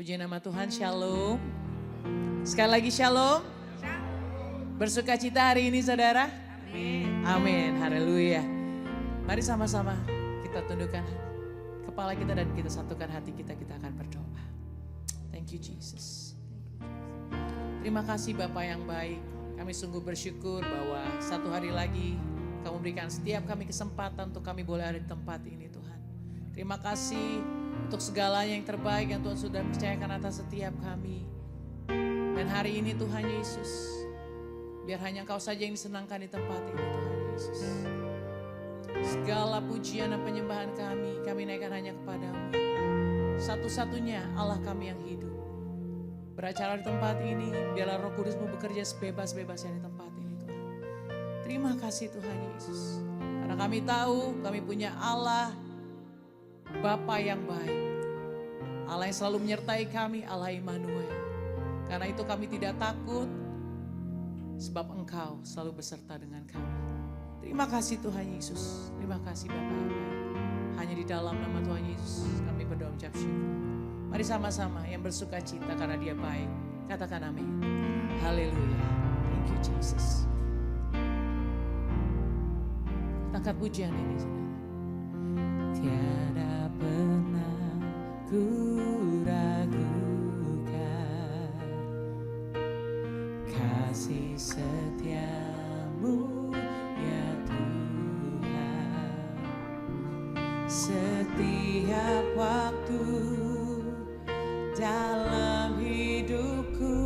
Puji nama Tuhan, shalom. Sekali lagi shalom. Bersuka cita hari ini saudara? Amin. Amin, haleluya. Mari sama-sama kita tundukkan kepala kita dan kita satukan hati kita, kita akan berdoa. Thank you Jesus. Terima kasih Bapa yang baik. Kami sungguh bersyukur bahwa satu hari lagi Kamu berikan setiap kami kesempatan untuk kami boleh ada di tempat ini Tuhan. Terima kasih untuk segalanya yang terbaik yang Tuhan sudah percayakan atas setiap kami. Dan hari ini Tuhan Yesus, biar hanya Engkau saja yang disenangkan di tempat ini Tuhan Yesus. Segala pujian dan penyembahan kami naikkan hanya kepadamu. Satu-satunya Allah kami yang hidup. Beracara di tempat ini, biarlah Roh Kudus-Mu bekerja sebebas-bebasnya di tempat ini Tuhan. Terima kasih Tuhan Yesus. Karena kami tahu kami punya Allah, Bapa yang baik. Allah yang selalu menyertai kami, Allah Immanuel. Karena itu kami tidak takut, sebab Engkau selalu beserta dengan kami. Terima kasih Tuhan Yesus. Terima kasih Bapa yang baik. Hanya di dalam nama Tuhan Yesus kami berdoa mengucap syukur. Mari sama-sama yang bersuka cita karena Dia baik. Katakan amin. Haleluya. Thank you Jesus. Angkat pujian ini saudara. Tiada pernah ku ragukan kasih setiamu ya Tuhan. Setiap waktu dalam hidupku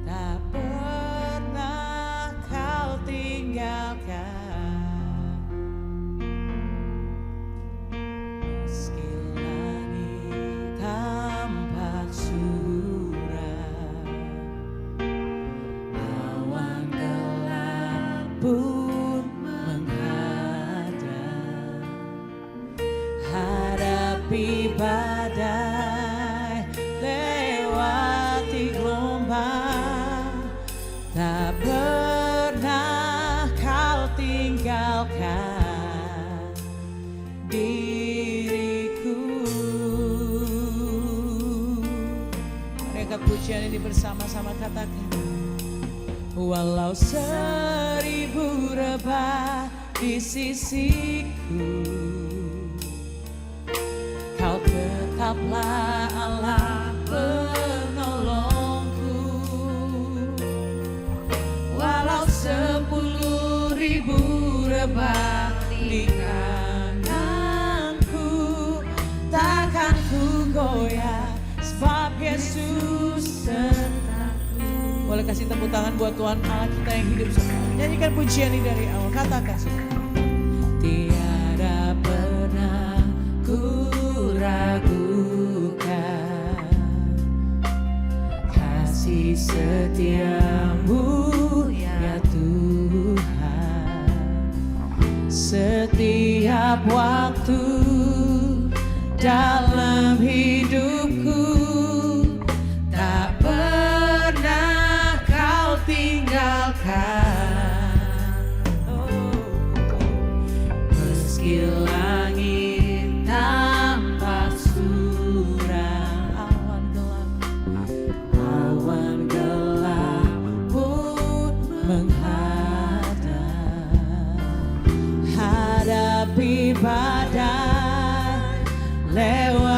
tak pernah Kau tinggalkan. Meski langit tampak suram, awan gelap pun menghadang. Hadapi badai, lewati gelombang, tak pernah Kau tinggalkan diriku. Mari angkat pujian ini bersama-sama, katakan. Walau 1000 rebah di sisiku, Kau tetaplah Allah penolongku. Walau 10.000 rebah di kananku, takkan ku goyah, sebab Yesus sertaku. Boleh kasih tepuk tangan buat Tuhan Allah kita yang hidup semua. Nyanyikan pujian ini dari awal, katakan. Tiada pernah ku ragukan kasih setiamu ya Tuhan. Setiap waktu dalam hidupku tak pernah Kau tinggalkan. Meski langit tampak suram, awan gelap pun menghadang. Hadapi badai, lewat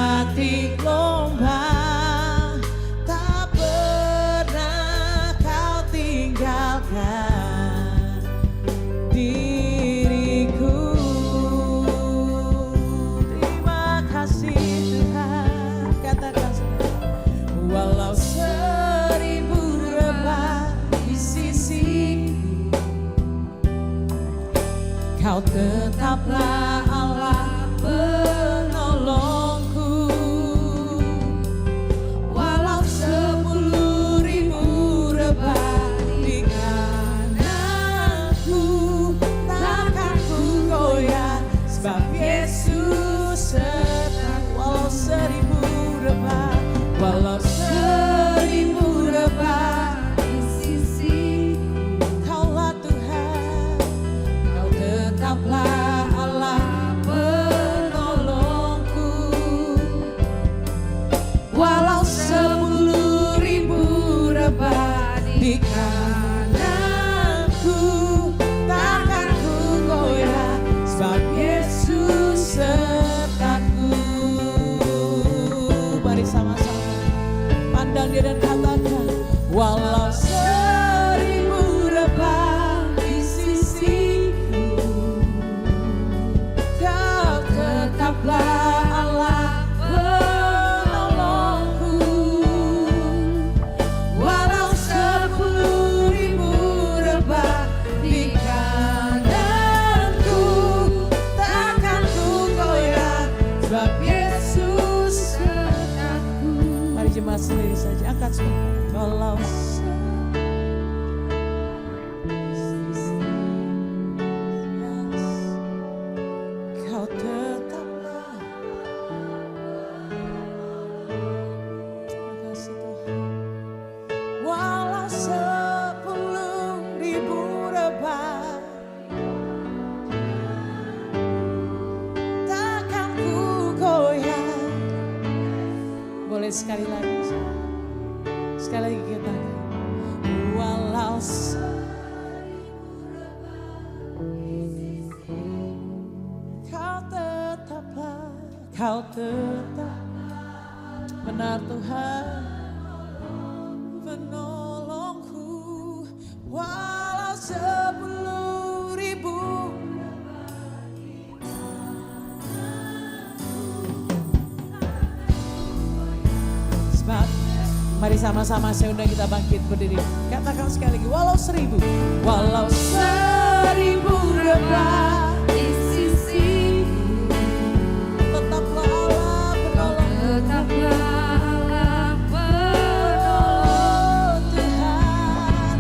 sebab Yesus sertaku. Mari jemaat sendiri saja, angkat semua. Walau kau tetaplah. Terima kasih Tuhan. Walau 10.000 rebah, takkan ku goyah. Boleh sekali lagi. Sekali lagi kita. Walau kau tetaplah, kau tetap benar Tuhan, penolongku. Walau 10.000. Sebab mari sama-sama saya undang kita bangkit berdiri. Katakan sekali lagi, walau 1000. Walau 1000 rebah di sisiku, tetaplah Allah penolong. Tetaplah Allah penolong Tuhan.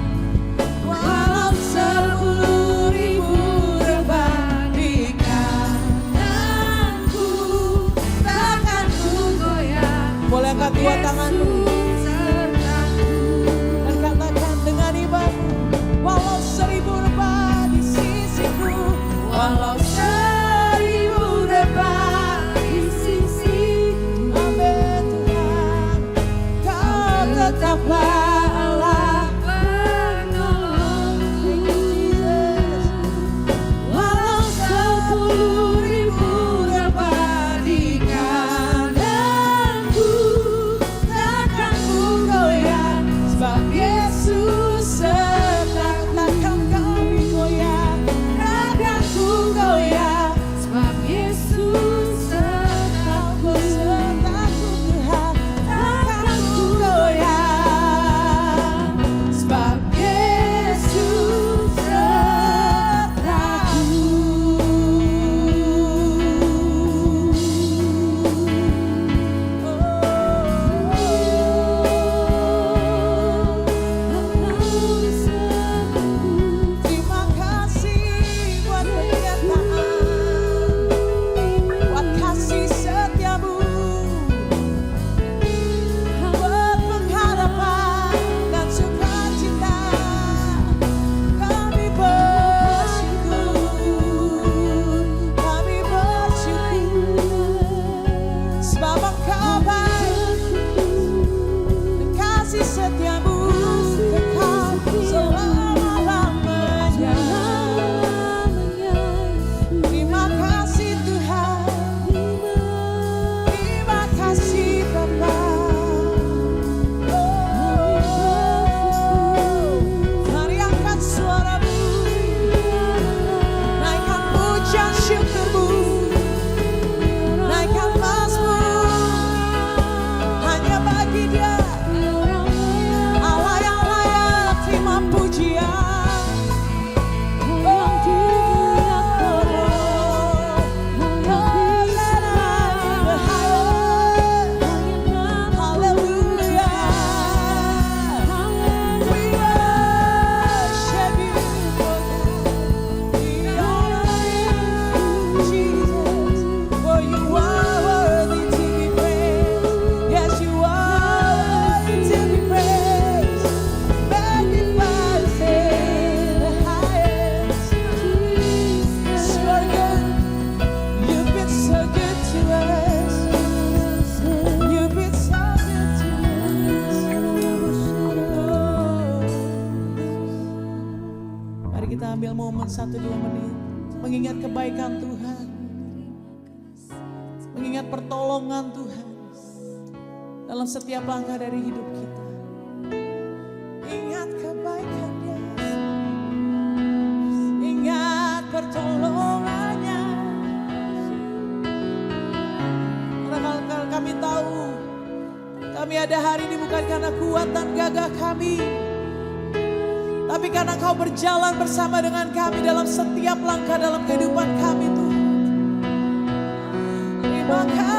Walau 10.000 rebah di kananku, takkan ku goyah. Boleh angkat dua tanganmu. Walau 1000 rebah di sisiku, walau 1000 rebah di sisiku, amin Tuhan, kau tetaplah Allah penolongku. Walau 10.000 rebah di kananku, takkan ku goyah, sebab Yesus ambil momen 1-2 menit mengingat kebaikan Tuhan, mengingat pertolongan Tuhan dalam setiap langkah dari hidup kita. Ingat kebaikan-Nya, ingat pertolongannya. Karena kami tahu kami ada hari ini bukan karena kuat dan gagah kami, tapi karena Kau berjalan bersama dengan kami dalam setiap langkah dalam kehidupan kami Tuhan. Terima kasih.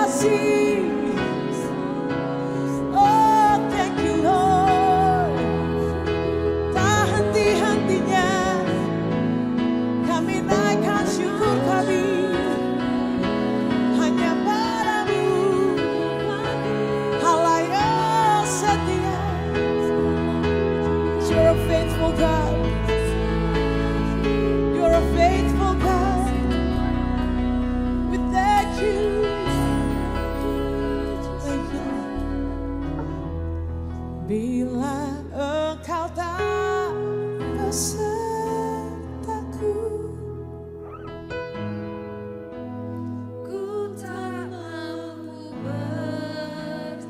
Oh, thank you Lord. Tak henti-hentinya kami naikkan syukur kami hanya padamu, Allah yang setia. You're a faithful God. You're a faithful God. We thank you. Thank you. Bila Engkau tak besertaku, Ku tak mampu berjalan.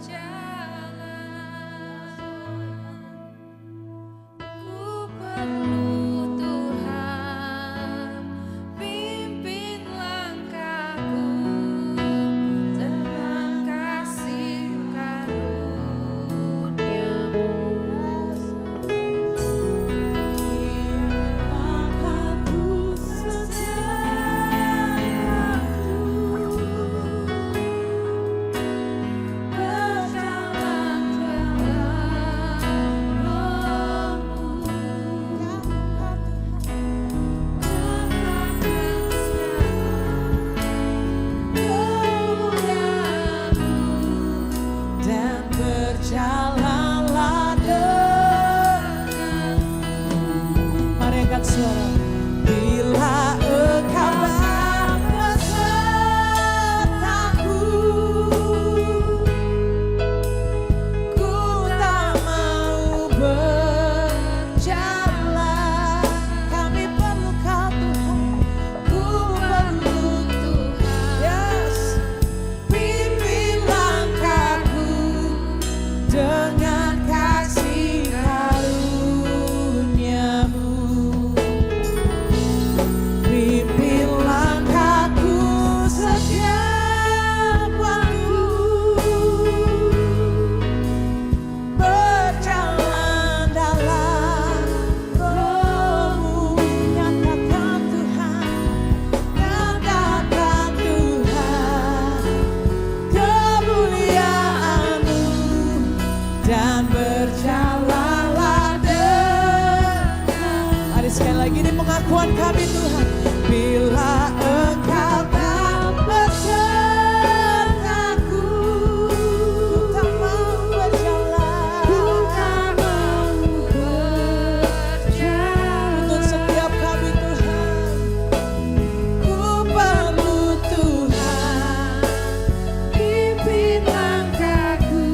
Ku perlu Tuhan, pimpin langkahku dengan kasih karunia-Mu. Langkahku berjalan dan berjalanlah denganmu. Mari angkat suara. Bila Engkau tak besertaku, ku tak mau berjalan. Kami perlu Kau Tuhan. Ku perlu Tuhan. Yes. Pimpin langkahku dengan kasih karunia-Mu. Pimpin langkahku setiap waktu, berjalan dalam Roh-Mu. Nyatakan Tuhan, nyatakan Tuhan kemuliaan-Mu, dan berjalanlah dengan. Mari sekali lagi ini pengakuan kami Tuhan. Bila Engkau tak besertaku, ku tak mau berjalan. Untuk setiap kami Tuhan, ku perlu Tuhan. Pimpin langkahku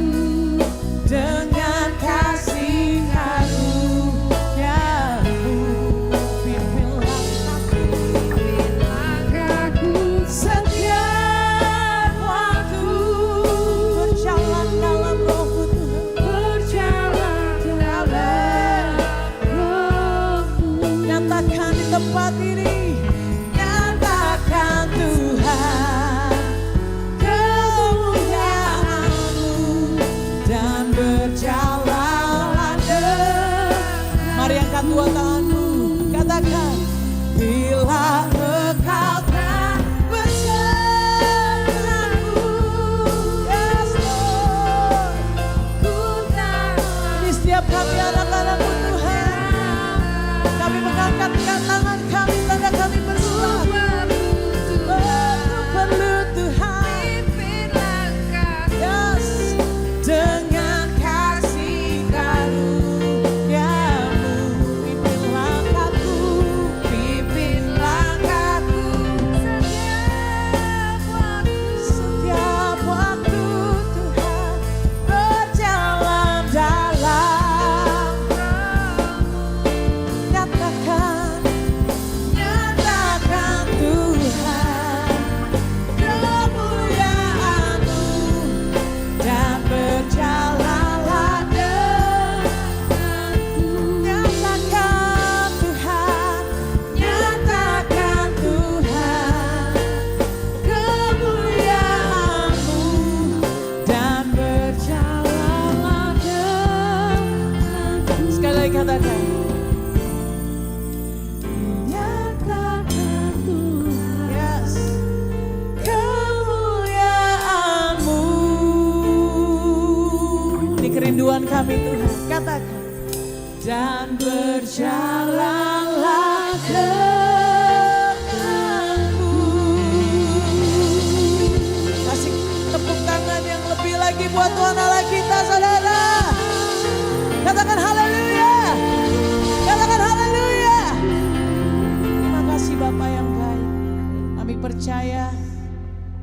dengan kasih karunia-Mu. Pimpin langkahku setiap waktu, berjalan dalam Roh-Mu Tuhan. Berjalan dalam Roh-Mu. Nyatakan di tempat ini, nyatakan Tuhan kemuliaan-Mu, dan berjalanlah dengan. Mari angkat dua tanganmu, katakan. Bila Engkau tak besertaku, yes Lord, Ku tak di setiap kami anak-anak-Mu Tuhan, kami mengangkat tangan kami, tanda kami berserah. Oh, perlu Tuhan. pimpin langkahku Yes, dengan kasih karunia-Mu. Pimpin kerinduan kami Tuhan. Katakan. Dan berjalanlah denganku. Kasih tepuk tangan yang lebih lagi buat Tuhan Allah kita, saudara. Katakan haleluya. Katakan haleluya. Terima kasih Bapa yang baik. Kami percaya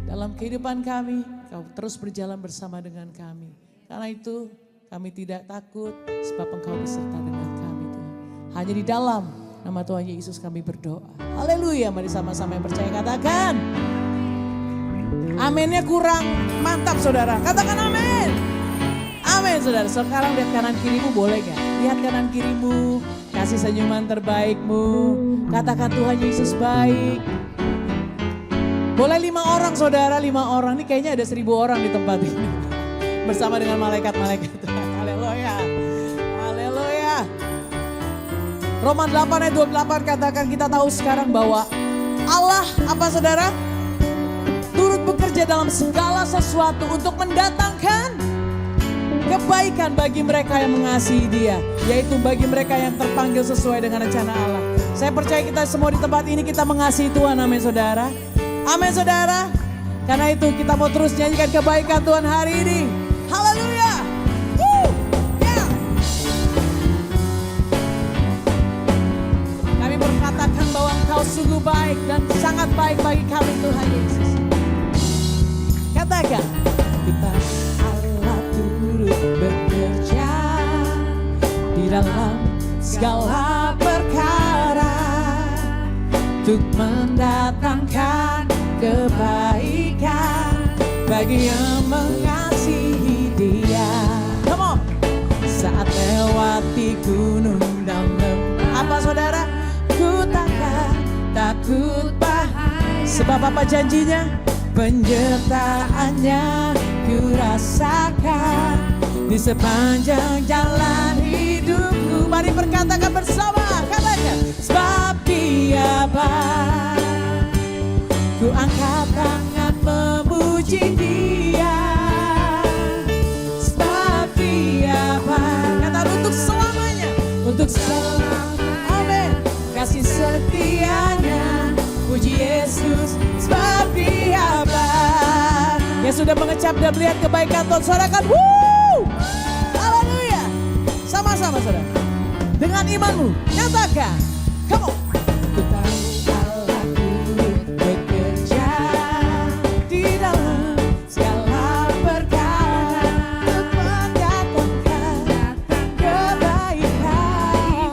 dalam kehidupan kami, Kau terus berjalan bersama dengan kami. Karena itu kami tidak takut sebab Engkau beserta dengan kami Tuhan. Hanya di dalam nama Tuhan Yesus kami berdoa. Haleluya, mari sama-sama yang percaya katakan. Aminnya kurang mantap saudara, katakan amin. Amin saudara, sekarang lihat kanan kirimu boleh gak? Lihat kanan kirimu, kasih senyuman terbaikmu. Katakan Tuhan Yesus baik. Boleh 5 orang saudara, 5 orang. Ini kayaknya ada 1000 orang di tempat ini. Bersama dengan malaikat-malaikat Tuhan. Haleluya. Haleluya. Roma 8 ayat 28 katakan kita tahu sekarang bahwa Allah apa saudara? Turut bekerja dalam segala sesuatu untuk mendatangkan kebaikan bagi mereka yang mengasihi Dia. Yaitu bagi mereka yang terpanggil sesuai dengan rencana Allah. Saya percaya kita semua di tempat ini kita mengasihi Tuhan. Amin saudara. Amin saudara. Karena itu kita mau terus nyanyikan kebaikan Tuhan hari ini. Haleluya. Yeah. Kami berkatakan bahwa Engkau sungguh baik dan sangat baik bagi kami Tuhan Yesus. Katakan. Kita Allah turut bekerja di dalam segala perkara untuk mendatangkan kebaikan bagi yang mengasihi Dia. Come on. Saat lewati gunung dan lembah, apa saudara? Ku takut bahaya. Sebab apa janjinya? Penyertaannya ku rasakan di sepanjang jalan hidupku. Mari perkatakan bersama, katakan. Sebab Dia baik. Ku angkat tangan memuji Dia. Sebab Dia baik. Kata untuk selamanya. Untuk selamanya. Amin. Kasih setianya. Puji Yesus. Sebab Dia baik. Yang sudah mengecap dan melihat kebaikan Tuhan. Sorakan. Haleluya. Sama-sama saudara. Dengan imanmu. Nyatakan. Come on. Ku tahu Allah turut bekerja di dalam segala perkara untuk mendatangkan kebaikan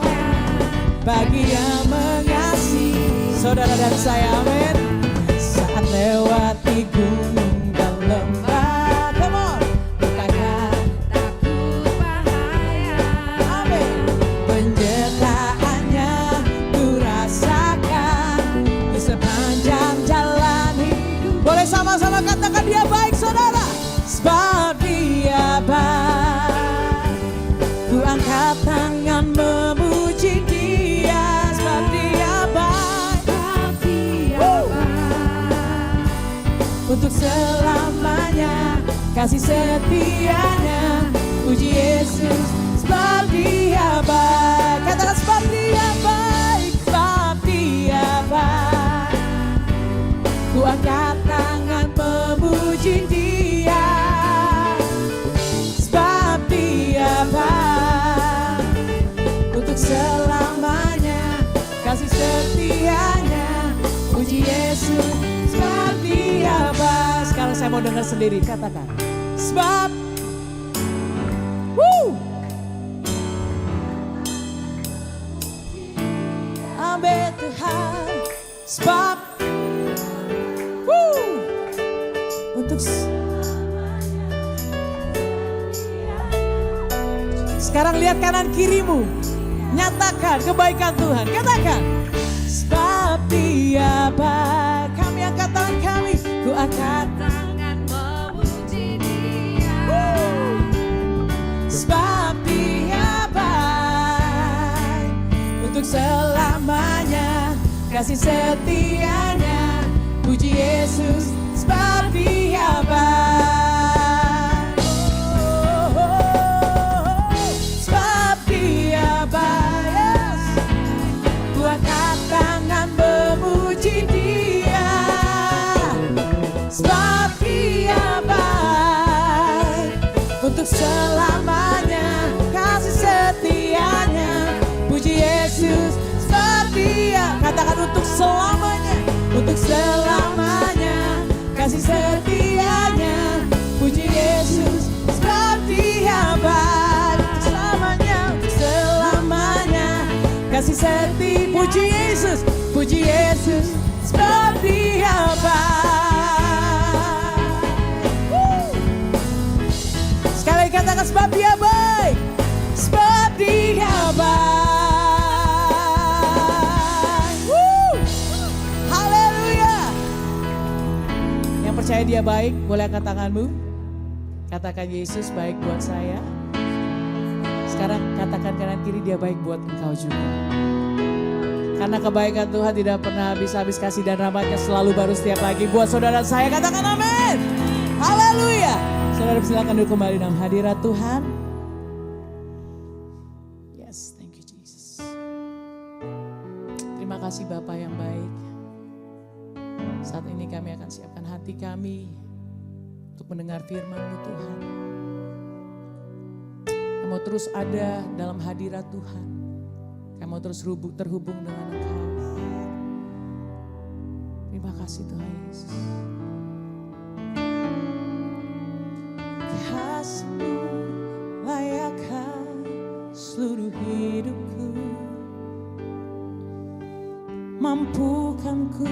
bagi yang mengasihi saudara dan saya. Amin. Saat lewati gunung dan lembah, come on. Takut bahaya. Amin. Penyertaannya ku rasakan di sepanjang jalan hidup. Boleh sama-sama katakan Dia baik saudara. Sebab Dia baik. Ku angkat tangan memuji Dia. Sebab Dia baik. Sebab Dia baik. Untuk selamanya kasih setianya. Puji Yesus. Sebab Dia baik. Katakan sebab Dia baik. Sebab Dia baik. Ku angkat tangan memuji Dia. Sebab Dia baik. Untuk selamanya kasih setianya. Puji Yesus. Sebab Dia baik. Sekarang saya mau dengar sendiri. Katakan. Sebab Amin Tuhan. Sebab untuk sekarang lihat kanan kirimu. Nyatakan kebaikan Tuhan. Katakan. Sebab Dia baik. Kami angkat tangan kami. Ku angkat tangan memuji Dia. Sebab Dia baik. Untuk selamanya kasih setianya. Puji Yesus. Sebab Dia baik. selamanya kasih setianya. Puji Yesus setia. Katakan untuk selamanya, untuk selamanya kasih setianya. Puji Yesus setia baik. Untuk selamanya, untuk selamanya kasih setia. Puji Yesus, puji Yesus setia baik. Sekali lagi katakan sebab dia baik, sebab dia baik. Haleluya. Yang percaya dia baik, boleh angkat tanganmu. Katakan Yesus baik buat saya. Sekarang katakan kanan kiri, dia baik buat engkau juga. Karena kebaikan Tuhan tidak pernah habis-habis, kasih dan rahmatnya selalu baru setiap pagi buat saudara saya. Katakan amin. Haleluya. Saudara silakan duduk kembali dalam hadirat Tuhan. Yes, thank you Jesus. Terima kasih Bapa yang baik. Saat ini kami akan siapkan hati kami untuk mendengar firman-Mu Tuhan. Kami mau terus ada dalam hadirat Tuhan. Kami mau terus terhubung dengan Engkau. Terima kasih Tuhan Yesus. Kasih-Mu layakkan seluruh hidupku. Mampukan ku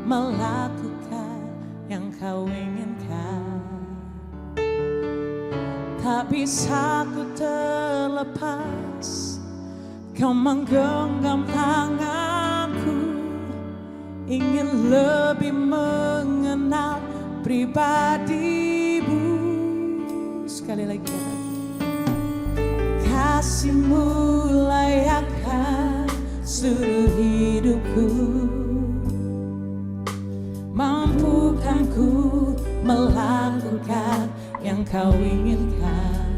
melakukan yang Kau inginkan. Tak bisa ku terlepas, Kau menggenggam tanganku, ingin lebih mengenal pribadi-Mu. Sekali lagi katakan, kasih-Mu layakkan seluruh hidupku. Mampukan ku melakukan yang Kau inginkan.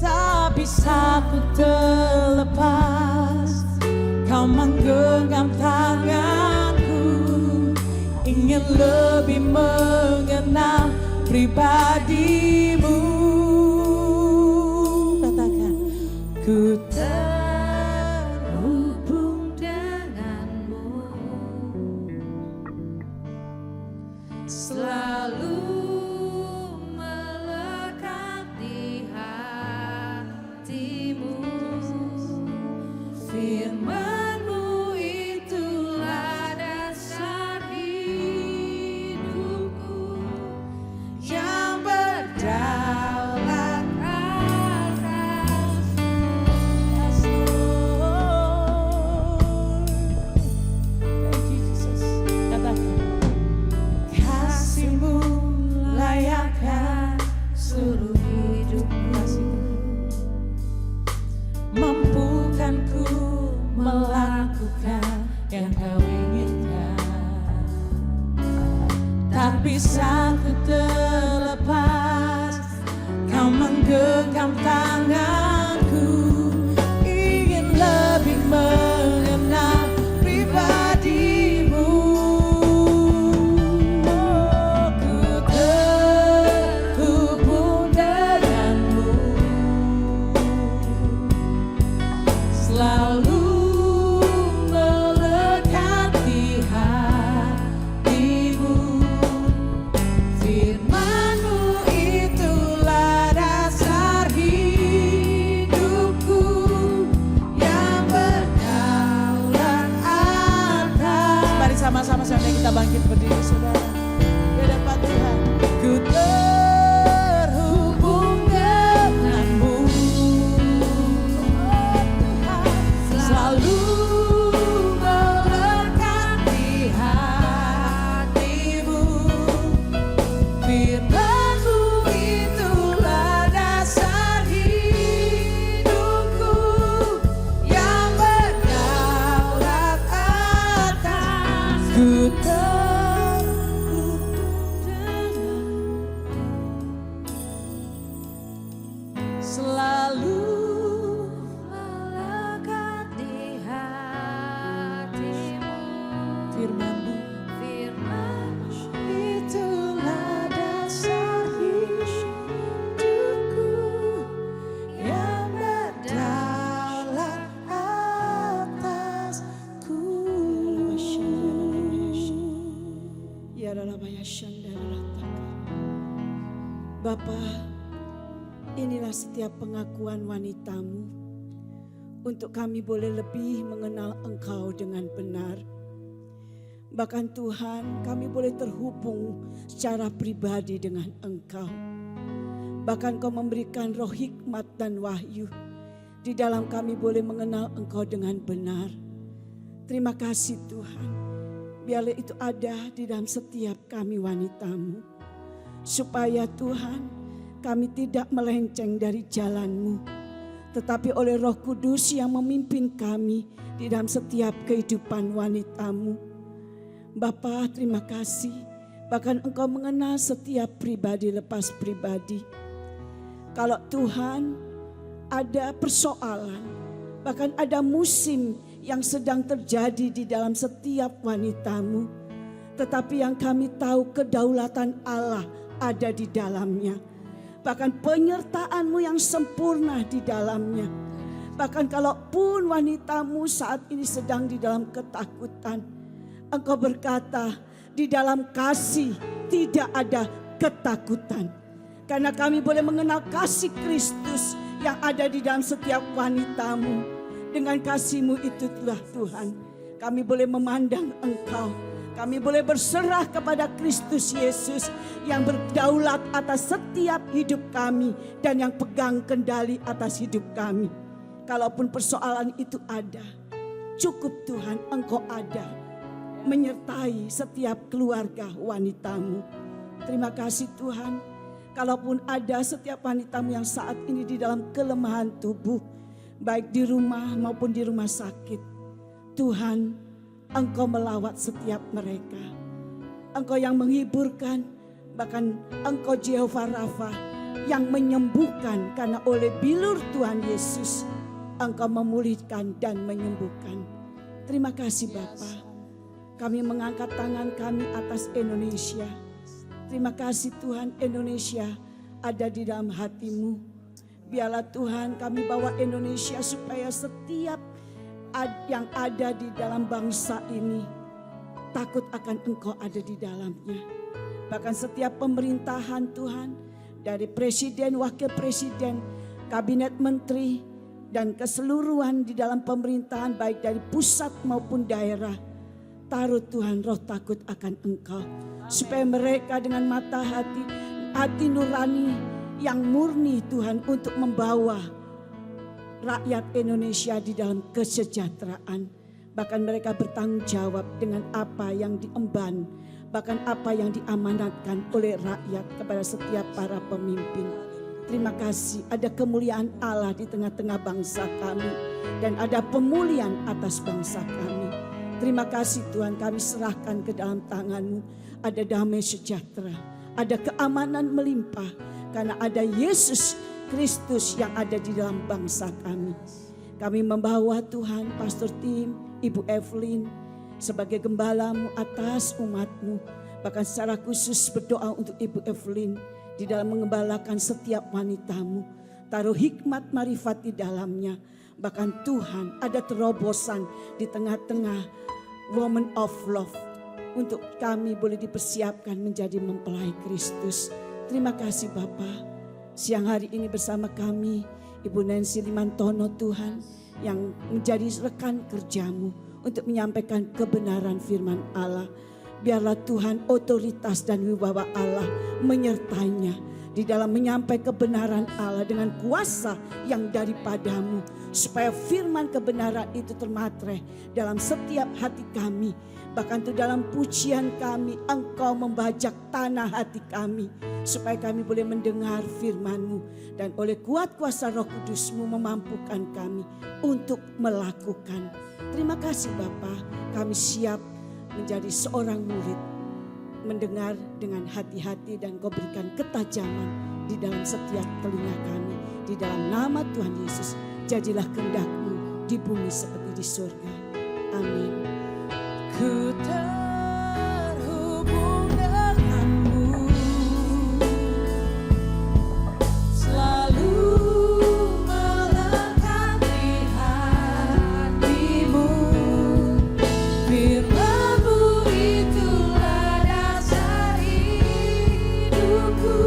Tak bisa ku terlepas, Kau menggenggam tanganku, ingin lebih mengenal pribadi-Mu. Katakan, ku terhubung denganmu, selalu melekat di hatimu. Firman-Mu itulah dasar hidupku, yang berdaulat atas. Yes, Lord. Thank you Jesus. Katakan, kasih-Mu layakkan seluruh hidupku. Mampukan ku melakukan yang Kau inginkan. Tak bisa ku terlepas, Kau menggenggam tanganku, ingin lebih mengenal pribadi-Mu. Oh, ku terhubung denganmu, selalu melekat di hatimu. Firman-Mu itulah dasar hidupku, Bapa, inilah setiap pengakuan wanitamu untuk kami boleh lebih mengenal Engkau dengan benar. Bahkan Tuhan, kami boleh terhubung secara pribadi dengan Engkau. Bahkan Kau memberikan roh hikmat dan wahyu. Di dalam kami boleh mengenal Engkau dengan benar. Terima kasih Tuhan. Biarlah itu ada di dalam setiap kami wanitamu. Supaya Tuhan, kami tidak melenceng dari jalan-Mu. Tetapi oleh Roh Kudus yang memimpin kami di dalam setiap kehidupan wanitamu. Bapa, terima kasih. Bahkan Engkau mengenal setiap pribadi lepas pribadi. Kalau Tuhan ada persoalan, bahkan ada musim yang sedang terjadi di dalam setiap wanitamu. Tetapi yang kami tahu kedaulatan Allah ada di dalamnya. Bahkan penyertaan-Mu yang sempurna di dalamnya. Bahkan kalaupun wanitamu saat ini sedang di dalam ketakutan, Engkau berkata di dalam kasih tidak ada ketakutan. Karena kami boleh mengenal kasih Kristus yang ada di dalam setiap wanitamu. Dengan kasih-Mu itu telah Tuhan, kami boleh memandang Engkau. Kami boleh berserah kepada Kristus Yesus yang berdaulat atas setiap hidup kami dan yang pegang kendali atas hidup kami. Kalaupun persoalan itu ada, cukup Tuhan Engkau ada menyertai setiap keluarga wanitamu. Terima kasih Tuhan. Kalaupun ada setiap wanitamu yang saat ini di dalam kelemahan tubuh, baik di rumah maupun di rumah sakit, Tuhan, Engkau melawat setiap mereka. Engkau yang menghiburkan, bahkan Engkau Jehovah Rafa yang menyembuhkan, karena oleh bilur Tuhan Yesus Engkau memulihkan dan menyembuhkan. Terima kasih Bapa. Kami mengangkat tangan kami atas Indonesia. Terima kasih Tuhan, Indonesia ada di dalam hati-Mu. Biarlah Tuhan kami bawa Indonesia supaya setiap yang ada di dalam bangsa ini takut akan Engkau ada di dalamnya. Bahkan setiap pemerintahan Tuhan, dari presiden, wakil presiden, kabinet menteri, dan keseluruhan di dalam pemerintahan baik dari pusat maupun daerah, taruh Tuhan roh takut akan Engkau. Supaya mereka dengan mata hati nurani yang murni Tuhan untuk membawa rakyat Indonesia di dalam kesejahteraan. Bahkan mereka bertanggung jawab dengan apa yang diemban, bahkan apa yang diamanatkan oleh rakyat kepada setiap para pemimpin. Terima kasih ada kemuliaan Allah di tengah-tengah bangsa kami dan ada pemulihan atas bangsa kami. Terima kasih Tuhan, kami serahkan ke dalam tangan-Mu. Ada damai sejahtera, ada keamanan melimpah karena ada Yesus Kristus yang ada di dalam bangsa kami. Kami membawa Tuhan Pastor Tim, Ibu Evelyn sebagai gembala-Mu atas umat-Mu. Bahkan secara khusus berdoa untuk Ibu Evelyn di dalam mengembalakan setiap wanita-Mu. Taruh hikmat marifat di dalamnya. Bahkan Tuhan ada terobosan di tengah-tengah woman of love. Untuk kami boleh dipersiapkan menjadi mempelai Kristus. Terima kasih Bapa. Siang hari ini bersama kami Ibu Nancy Limantono Tuhan yang menjadi rekan kerja-Mu untuk menyampaikan kebenaran firman Allah. Biarlah Tuhan otoritas dan wibawa Allah menyertainya di dalam menyampaikan kebenaran Allah dengan kuasa yang daripada-Mu. Supaya firman kebenaran itu termaterai dalam setiap hati kami. Bahkan itu dalam pujian kami, Engkau membajak tanah hati kami. Supaya kami boleh mendengar firman-Mu. Dan oleh kuat kuasa Roh Kudus-Mu memampukan kami untuk melakukan. Terima kasih Bapa, kami siap menjadi seorang murid. Mendengar dengan hati-hati dan Kau berikan ketajaman di dalam setiap telinga kami. Di dalam nama Tuhan Yesus, jadilah kehendak-Mu di bumi seperti di surga. Amin. Ku terhubung denganmu, selalu melekat di hatimu. Firman-Mu itulah dasar hidupku,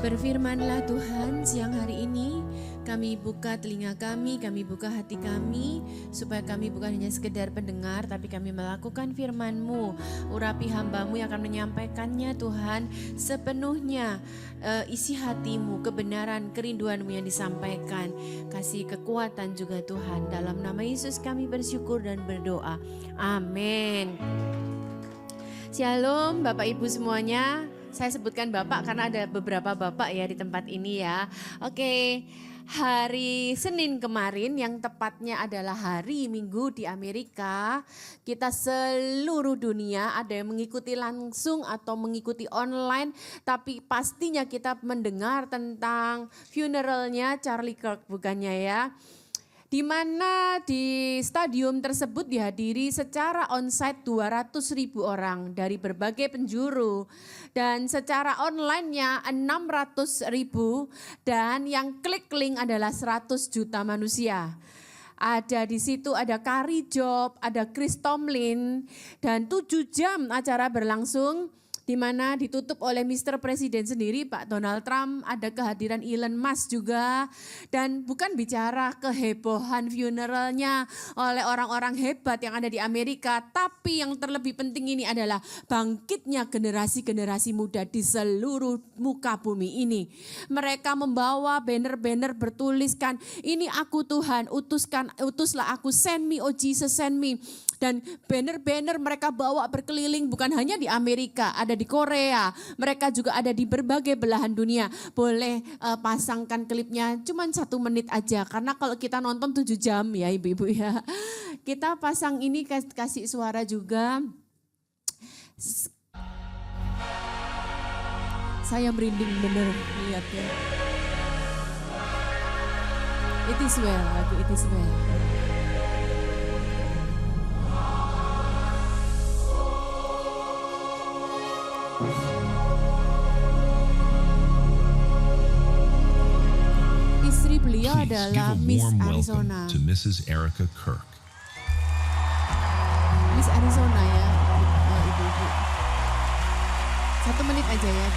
Berfirmanlah Tuhan siang hari ini, kami buka telinga kami buka hati kami, supaya kami bukan hanya sekedar pendengar, tapi kami melakukan firman-Mu. Urapi hamba-Mu yang akan menyampaikannya Tuhan, sepenuhnya isi hati-Mu, kebenaran, kerinduan-Mu yang disampaikan. Kasih kekuatan juga Tuhan, dalam nama Yesus kami bersyukur dan berdoa. Amin. Shalom Bapak Ibu semuanya. Saya sebutkan Bapak karena ada beberapa Bapak ya di tempat ini ya. Oke, hari Senin kemarin yang tepatnya adalah hari Minggu di Amerika. Kita seluruh dunia ada yang mengikuti langsung atau mengikuti online. Tapi pastinya kita mendengar tentang funeralnya Charlie Kirk bukannya ya. Di mana di stadium tersebut dihadiri secara onsite 200.000 orang dari berbagai penjuru dan secara online-nya 600.000 dan yang klik link adalah 100 juta manusia. Ada di situ ada Kari Job, ada Chris Tomlin dan 7 jam acara berlangsung. Di mana ditutup oleh Mr. Presiden sendiri Pak Donald Trump, ada kehadiran Elon Musk juga, dan bukan bicara kehebohan funeralnya oleh orang-orang hebat yang ada di Amerika, tapi yang terlebih penting ini adalah bangkitnya generasi-generasi muda di seluruh muka bumi ini. Mereka membawa banner-banner bertuliskan, ini aku Tuhan, utuslah aku, send me oh Jesus, send me. Dan banner-banner mereka bawa berkeliling bukan hanya di Amerika, ada di Korea, mereka juga ada di berbagai belahan dunia. Boleh pasangkan klipnya cuma 1 menit aja, karena kalau kita nonton 7 jam ya ibu-ibu ya. Kita pasang ini kasih suara juga. Saya merinding bener lihatnya. It is well, lagu It is well. Istri beliau adalah Miss Arizona. To Mrs. Erica Kirk. Miss Arizona ya, ibu-ibu. 1 menit aja ya.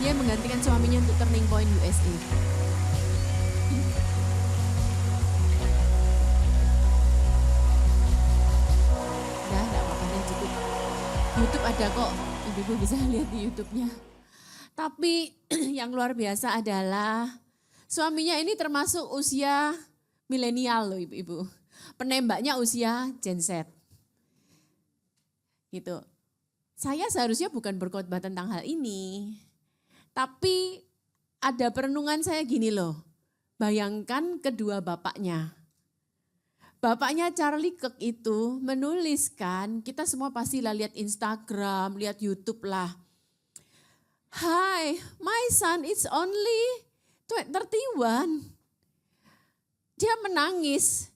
Dia menggantikan suaminya untuk Turning Point USA. Udah, gak apa-apa deh, cukup. YouTube ada kok, ibu-ibu bisa lihat di YouTube-nya. Tapi yang luar biasa adalah suaminya ini termasuk usia milenial loh ibu-ibu. Penembaknya usia Gen Z. Gitu. Saya seharusnya bukan berkhotbah tentang hal ini. Tapi ada perenungan saya gini loh, bayangkan kedua bapaknya. Bapaknya Charlie Kirk itu menuliskan, kita semua pasti lah lihat Instagram, lihat YouTube lah. Hi, my son it's only 31. Dia menangis.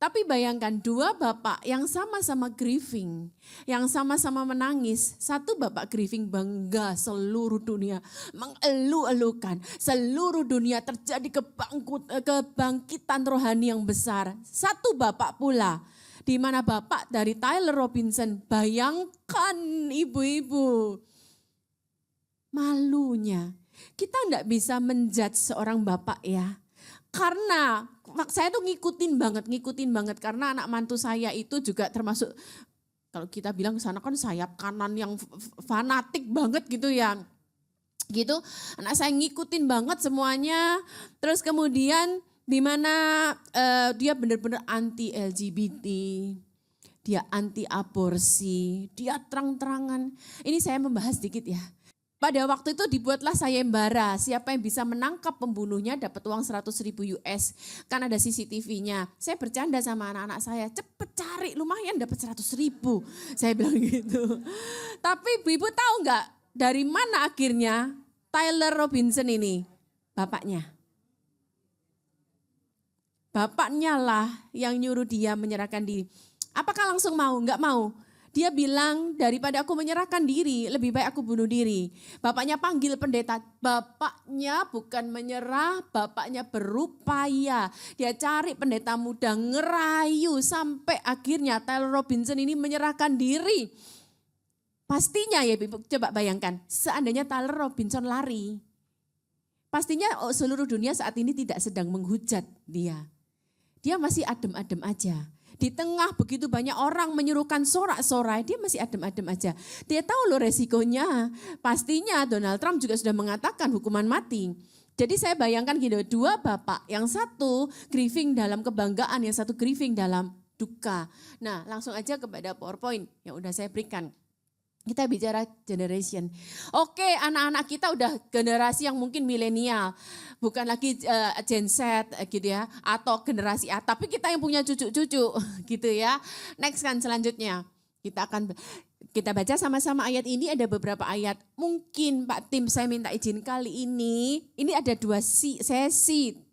Tapi bayangkan 2 bapak yang sama-sama grieving, yang sama-sama menangis. Satu bapak grieving bangga seluruh dunia, mengeluh-elukan. Seluruh dunia terjadi kebangkitan rohani yang besar. Satu bapak pula, di mana bapak dari Tyler Robinson, bayangkan ibu-ibu. Malunya, kita enggak bisa menjudge seorang bapak ya. Karena saya tuh ngikutin banget karena anak mantu saya itu juga termasuk kalau kita bilang sana kan sayap kanan yang fanatik banget gitu ya. Gitu, anak saya ngikutin banget semuanya. Terus kemudian di mana dia benar-benar anti LGBT. Dia anti aborsi, dia terang-terangan. Ini saya membahas sedikit ya. Pada waktu itu dibuatlah sayembara, siapa yang bisa menangkap pembunuhnya dapat uang 100.000 US. Kan ada CCTV-nya. Saya bercanda sama anak-anak saya, cepet cari lumayan dapat 100.000. Saya bilang gitu. Tapi ibu tahu nggak dari mana akhirnya Tyler Robinson ini? Bapaknya. Bapaknya lah yang nyuruh dia menyerahkan diri. Apakah langsung mau? Nggak mau. Dia bilang daripada aku menyerahkan diri, lebih baik aku bunuh diri. Bapaknya panggil pendeta, bapaknya bukan menyerah, bapaknya berupaya. Dia cari pendeta muda, ngerayu sampai akhirnya Tyler Robinson ini menyerahkan diri. Pastinya ya Ibu, coba bayangkan, seandainya Tyler Robinson lari, pastinya seluruh dunia saat ini tidak sedang menghujat dia. Dia masih adem-adem aja. Di tengah begitu banyak orang menyerukan sorak-sorai, dia masih adem-adem aja. Dia tahu loh resikonya. Pastinya Donald Trump juga sudah mengatakan hukuman mati. Jadi saya bayangkan gitu, dua bapak, yang satu grieving dalam kebanggaan, yang satu grieving dalam duka. Nah langsung aja kepada PowerPoint yang udah saya berikan. Kita bicara generation. Oke, anak-anak kita udah generasi yang mungkin milenial. Bukan lagi Gen Z gitu ya. Atau generasi A. Tapi kita yang punya cucu-cucu gitu ya. Next kan selanjutnya. Kita baca sama-sama ayat ini, ada beberapa ayat. Mungkin Pak Tim saya minta izin kali ini ada 2 sesi.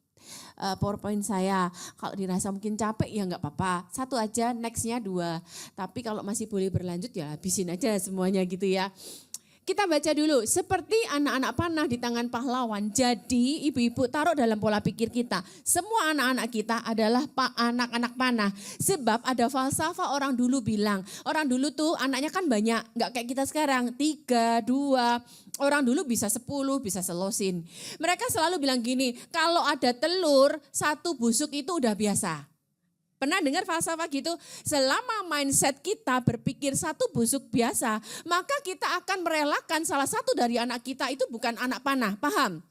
PowerPoint saya. Kalau dirasa mungkin capek ya nggak apa-apa. 1 aja, nextnya 2. Tapi kalau masih boleh berlanjut ya habisin aja semuanya gitu ya. Kita baca dulu, seperti anak-anak panah di tangan pahlawan. Jadi ibu-ibu taruh dalam pola pikir kita, semua anak-anak kita adalah anak-anak panah. Sebab ada falsafah orang dulu bilang, orang dulu tuh anaknya kan banyak, nggak kayak kita sekarang, 3, 2, orang dulu bisa 10, bisa selosin. Mereka selalu bilang gini, kalau ada telur, 1 busuk itu udah biasa. Pernah dengar falsafah gitu? Selama mindset kita berpikir 1 busuk biasa, maka kita akan merelakan salah satu dari anak kita itu bukan anak panah, paham?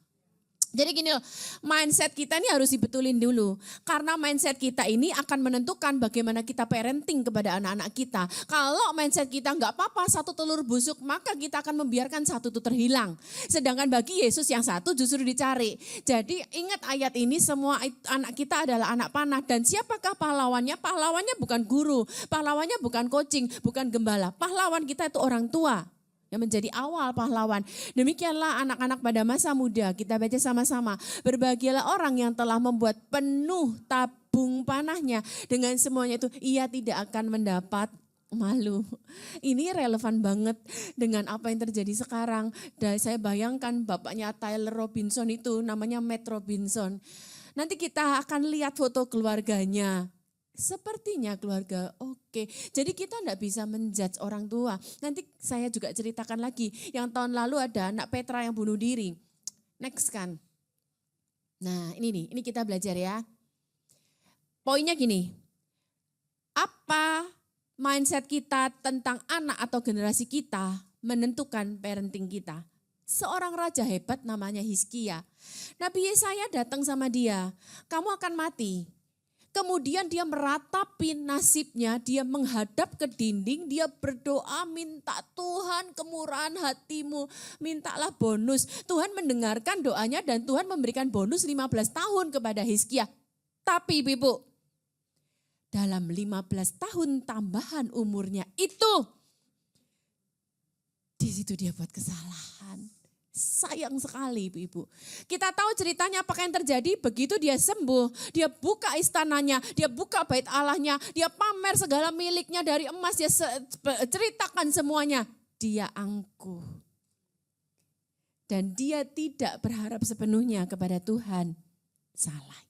Jadi gini loh, mindset kita ini harus dibetulin dulu. Karena mindset kita ini akan menentukan bagaimana kita parenting kepada anak-anak kita. Kalau mindset kita nggak apa-apa 1 telur busuk, maka kita akan membiarkan 1 itu terhilang. Sedangkan bagi Yesus yang 1 justru dicari. Jadi ingat ayat ini, semua anak kita adalah anak panah. Dan siapakah pahlawannya? Pahlawannya bukan guru, pahlawannya bukan coaching, bukan gembala. Pahlawan kita itu orang tua yang menjadi awal pahlawan. Demikianlah anak-anak pada masa muda, kita baca sama-sama. Berbahagialah orang yang telah membuat penuh tabung panahnya. Dengan semuanya itu ia tidak akan mendapat malu. Ini relevan banget dengan apa yang terjadi sekarang. Dan saya bayangkan bapaknya Tyler Robinson itu namanya Matt Robinson. Nanti kita akan lihat foto keluarganya. Sepertinya keluarga oke. Jadi kita enggak bisa menjudge orang tua. Nanti saya juga ceritakan lagi. Yang tahun lalu ada anak Petra yang bunuh diri. Next kan. Nah ini kita belajar ya. Poinnya gini. Apa mindset kita tentang anak atau generasi kita menentukan parenting kita. Seorang raja hebat namanya Hizkia. Nabi Yesaya datang sama dia. Kamu akan mati. Kemudian dia meratapi nasibnya, dia menghadap ke dinding, dia berdoa minta Tuhan kemurahan hatimu, mintalah bonus. Tuhan mendengarkan doanya dan Tuhan memberikan bonus 15 tahun kepada Hizkia. Tapi ibu, dalam 15 tahun tambahan umurnya itu, di situ dia buat kesalahan. Sayang sekali ibu-ibu. Kita tahu ceritanya apa yang terjadi begitu dia sembuh. Dia buka istananya, dia buka bait Allahnya, dia pamer segala miliknya dari emas, dia ceritakan semuanya. Dia angkuh. Dan dia tidak berharap sepenuhnya kepada Tuhan. Salah.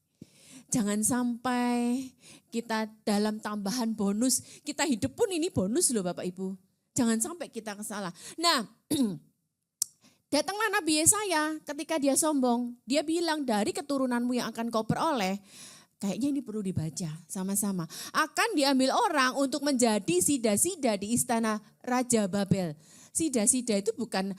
Jangan sampai kita dalam tambahan bonus, kita hidup pun ini bonus loh Bapak Ibu. Jangan sampai kita salah. Nah, datanglah Nabi Yesaya ketika dia sombong. Dia bilang dari keturunanmu yang akan kau peroleh. Kayaknya ini perlu dibaca sama-sama. Akan diambil orang untuk menjadi sida-sida di istana Raja Babel. Sida-sida itu bukan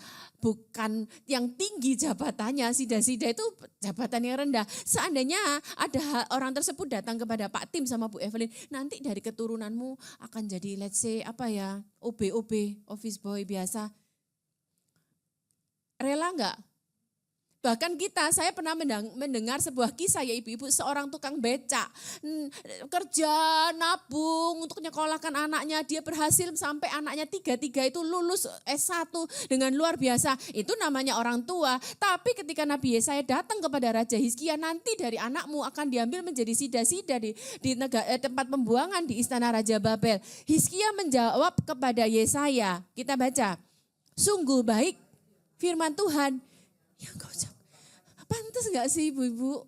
yang tinggi jabatannya. Sida-sida itu jabatan yang rendah. Seandainya ada orang tersebut datang kepada Pak Tim sama Bu Evelyn. Nanti dari keturunanmu akan jadi let's say OB, office boy biasa. Rela enggak? Bahkan saya pernah mendengar sebuah kisah ya ibu-ibu, seorang tukang becak kerja nabung untuk nyekolahkan anaknya, dia berhasil sampai anaknya tiga itu lulus S1 dengan luar biasa. Itu namanya orang tua. Tapi ketika Nabi Yesaya datang kepada Raja Hizkia, nanti dari anakmu akan diambil menjadi sida-sida di tempat pembuangan di istana Raja Babel. Hizkia menjawab kepada Yesaya, kita baca, sungguh baik firman Tuhan yang kau ucap. Pantas gak sih ibu-ibu?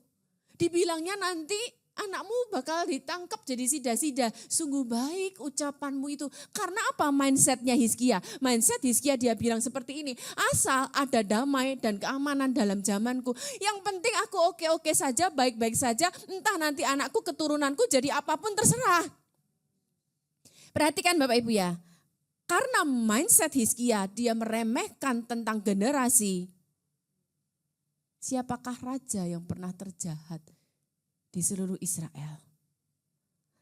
Dibilangnya nanti anakmu bakal ditangkap jadi sida-sida. Sungguh baik ucapanmu itu. Karena apa mindsetnya Hizkia? Mindset Hizkia dia bilang seperti ini. Asal ada damai dan keamanan dalam zamanku. Yang penting aku oke-oke saja, baik-baik saja. Entah nanti anakku, keturunanku jadi apapun terserah. Perhatikan Bapak Ibu ya. Karena mindset Hizkia dia meremehkan tentang generasi. Siapakah raja yang pernah terjahat di seluruh Israel?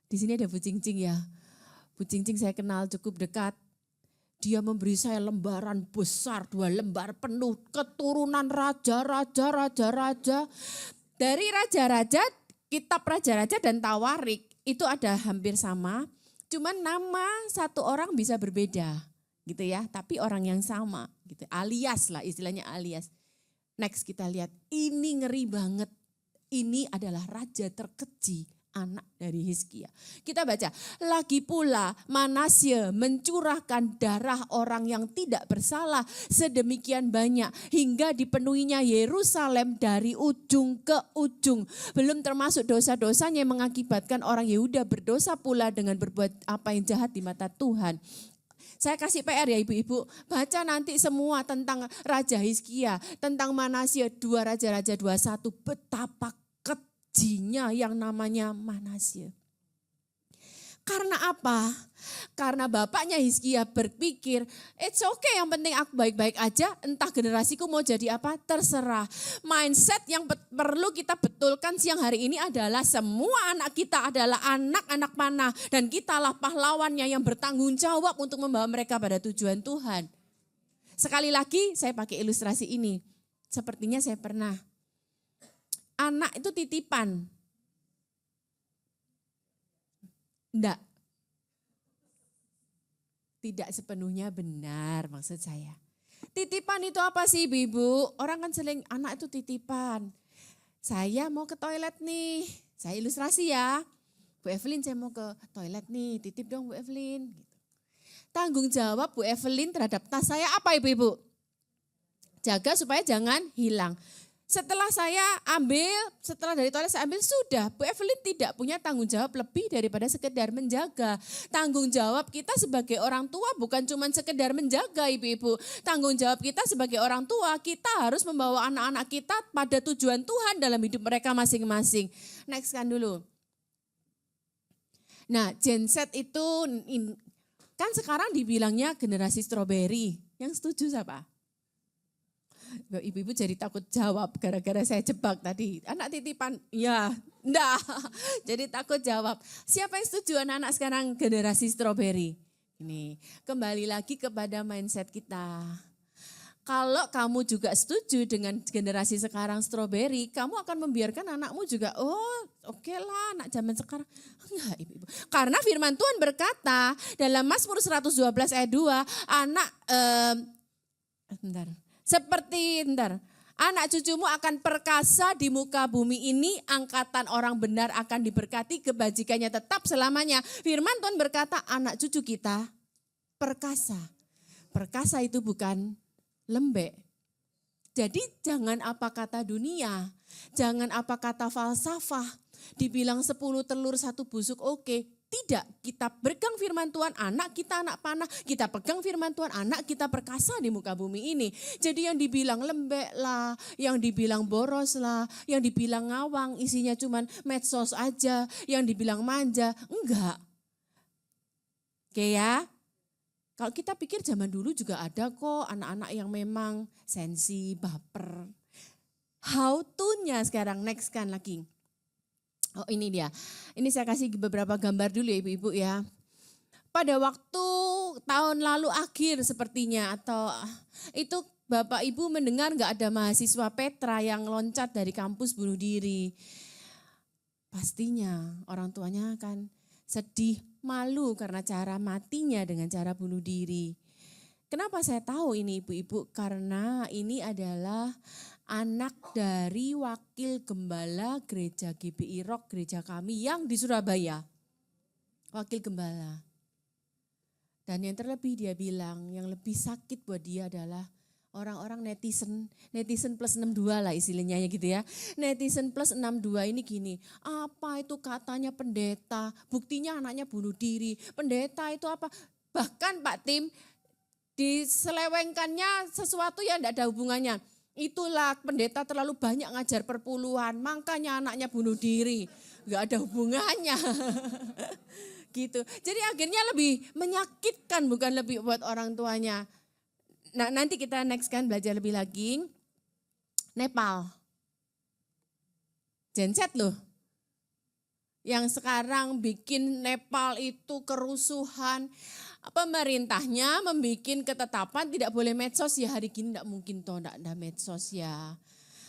Di sini ada Bu Cincing ya. Bu Cincing saya kenal cukup dekat. Dia memberi saya lembaran besar, 2 lembar penuh keturunan raja-raja. Dari raja-raja, kitab raja-raja dan Tawarik itu ada hampir sama. Cuman nama satu orang bisa berbeda gitu ya. Tapi orang yang sama gitu. Alias lah istilahnya alias. Next kita lihat, ini ngeri banget. Ini adalah raja terkeji, anak dari Hizkia. Kita baca, lagi pula Manasye mencurahkan darah orang yang tidak bersalah sedemikian banyak hingga dipenuhinya Yerusalem dari ujung ke ujung. Belum termasuk dosa-dosanya yang mengakibatkan orang Yehuda berdosa pula dengan berbuat apa yang jahat di mata Tuhan. Saya kasih PR ya ibu-ibu, baca nanti semua tentang Raja Hizkia, tentang Manasye, 2 Raja-Raja 21, betapa kejinya yang namanya Manasye. Karena apa? Karena bapaknya Hizkia berpikir, it's okay yang penting aku baik-baik aja, entah generasiku mau jadi apa, terserah. Mindset yang perlu kita betulkan siang hari ini adalah semua anak kita adalah anak-anak panah. Dan kitalah pahlawannya yang bertanggung jawab untuk membawa mereka pada tujuan Tuhan. Sekali lagi saya pakai ilustrasi ini. Sepertinya saya pernah. Anak itu titipan. Enggak. Tidak sepenuhnya benar maksud saya. Titipan itu apa sih ibu-ibu? Orang kan sering anak itu titipan. Saya mau ke toilet nih, saya ilustrasi ya. Bu Evelyn saya mau ke toilet nih, titip dong Bu Evelyn. Tanggung jawab Bu Evelyn terhadap tas saya apa ibu-ibu? Jaga supaya jangan hilang. Setelah saya ambil, setelah dari toilet saya ambil, sudah Bu Evelyn tidak punya tanggung jawab lebih daripada sekedar menjaga. Tanggung jawab kita sebagai orang tua bukan cuma sekedar menjaga ibu-ibu. Tanggung jawab kita sebagai orang tua, kita harus membawa anak-anak kita pada tujuan Tuhan dalam hidup mereka masing-masing. Next kan dulu. Nah Gen Z itu kan sekarang dibilangnya generasi stroberi. Yang setuju siapa? Ibu-ibu jadi takut jawab gara-gara saya jebak tadi. Anak titipan, ya enggak. Jadi takut jawab. Siapa yang setuju anak-anak sekarang generasi stroberi? Ini kembali lagi kepada mindset kita. Kalau kamu juga setuju dengan generasi sekarang stroberi, kamu akan membiarkan anakmu juga, oke lah anak zaman sekarang. Enggak ibu-ibu. Karena firman Tuhan berkata dalam Mazmur 112 ayat 2, anak cucumu akan perkasa di muka bumi ini, angkatan orang benar akan diberkati, kebajikannya tetap selamanya. Firman Tuhan berkata anak cucu kita perkasa. Perkasa itu bukan lembek. Jadi jangan apa kata dunia, jangan apa kata falsafah, dibilang 10 telur 1 busuk oke. Tidak, kita pegang firman Tuhan, anak kita anak panah, kita pegang firman Tuhan, anak kita perkasa di muka bumi ini. Jadi yang dibilang lembek lah, yang dibilang boros lah, yang dibilang ngawang, isinya cuman medsos aja, yang dibilang manja, enggak. Oke ya, kalau kita pikir zaman dulu juga ada kok anak-anak yang memang sensi, baper. How to-nya sekarang, next kan lagi. Oh ini dia, ini saya kasih beberapa gambar dulu ya ibu-ibu ya. Pada waktu tahun lalu akhir sepertinya atau itu Bapak Ibu mendengar nggak ada mahasiswa Petra yang loncat dari kampus bunuh diri? Pastinya orang tuanya akan sedih, malu karena cara matinya dengan cara bunuh diri. Kenapa saya tahu ini ibu-ibu? Karena ini adalah anak dari wakil gembala gereja GBI Rock, gereja kami yang di Surabaya. Wakil gembala. Dan yang terlebih dia bilang, yang lebih sakit buat dia adalah orang-orang netizen plus 62 lah istilahnya gitu ya. Netizen plus 62 ini gini, apa itu katanya pendeta, buktinya anaknya bunuh diri. Pendeta itu apa? Bahkan Pak Tim, diselewengkannya sesuatu yang tidak ada hubungannya. Itulah pendeta terlalu banyak ngajar perpuluhan, makanya anaknya bunuh diri. Gak ada hubungannya. Gitu. Jadi akhirnya lebih menyakitkan bukan lebih buat orang tuanya. Nah nanti kita next kan belajar lebih lagi. Nepal. Genset loh. Yang sekarang bikin Nepal itu kerusuhan. Pemerintahnya membuat ketetapan tidak boleh medsos ya hari gini tidak mungkin toh tidak ada medsos ya.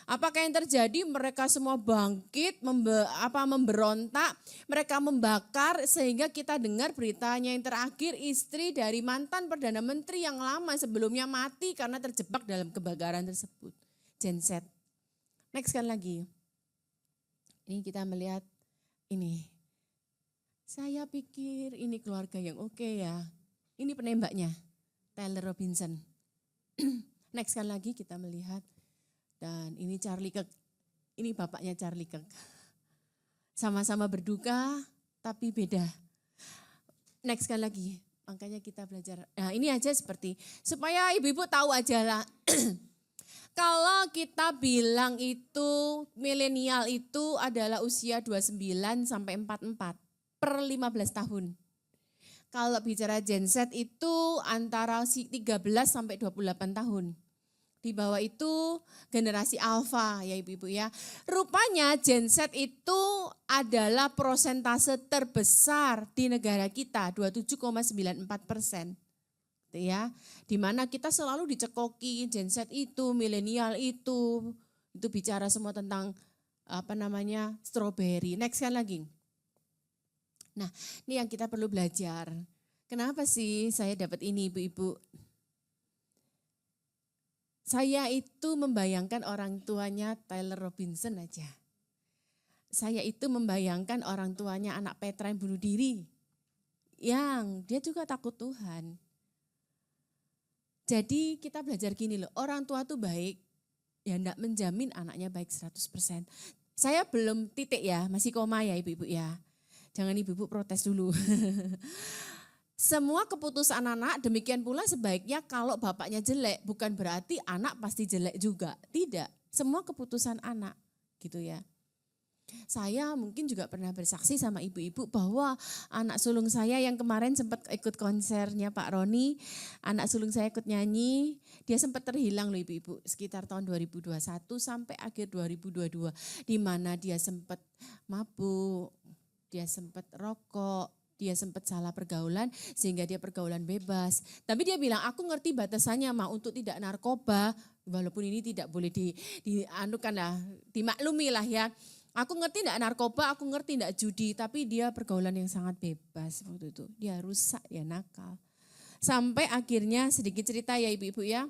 Apakah yang terjadi? Mereka semua bangkit, memberontak, mereka membakar sehingga kita dengar beritanya yang terakhir istri dari mantan Perdana Menteri yang lama sebelumnya mati karena terjebak dalam kebakaran tersebut. Genset. Next kan lagi. Ini kita melihat ini. Saya pikir ini keluarga yang oke ya. Ini penembaknya, Tyler Robinson. Next kan lagi kita melihat. Dan ini Charlie Kirk, ini bapaknya Charlie Kirk. Sama-sama berduka tapi beda. Next sekali lagi, makanya kita belajar. Nah ini aja seperti, supaya ibu-ibu tahu aja lah. Kalau kita bilang itu milenial itu adalah usia 29 sampai 44 per 15 tahun. Kalau bicara Gen Z itu antara 13 sampai 28 tahun. Di bawah itu generasi alfa ya ibu-ibu ya. Rupanya Gen Z itu adalah prosentase terbesar di negara kita, 27,94%. Ya, di mana kita selalu dicekoki Gen Z itu, milenial itu bicara semua tentang strawberry. Next kan lagi. Nah, ini yang kita perlu belajar. Kenapa sih saya dapat ini ibu-ibu? Saya itu membayangkan orang tuanya Tyler Robinson aja. Saya itu membayangkan orang tuanya anak Petra yang bunuh diri. Yang dia juga takut Tuhan. Jadi kita belajar gini loh, orang tua tuh baik, ya enggak menjamin anaknya baik 100%. Saya belum titik ya, masih koma ya ibu-ibu ya. Jangan ibu-ibu protes dulu. Semua keputusan anak demikian pula sebaiknya kalau bapaknya jelek bukan berarti anak pasti jelek juga. Tidak, semua keputusan anak gitu ya. Saya mungkin juga pernah bersaksi sama ibu-ibu bahwa anak sulung saya yang kemarin sempat ikut konsernya Pak Roni, anak sulung saya ikut nyanyi, dia sempat terhilang loh ibu-ibu sekitar tahun 2021 sampai akhir 2022 di mana dia sempat mabuk, dia sempat rokok, dia sempat salah pergaulan sehingga dia pergaulan bebas. Tapi dia bilang, aku ngerti batasannya untuk tidak narkoba, walaupun ini tidak boleh dimaklumi lah ya. Aku ngerti tidak narkoba, aku ngerti tidak judi, tapi dia pergaulan yang sangat bebas waktu itu. Dia rusak, dia nakal. Sampai akhirnya sedikit cerita ya ibu-ibu ya.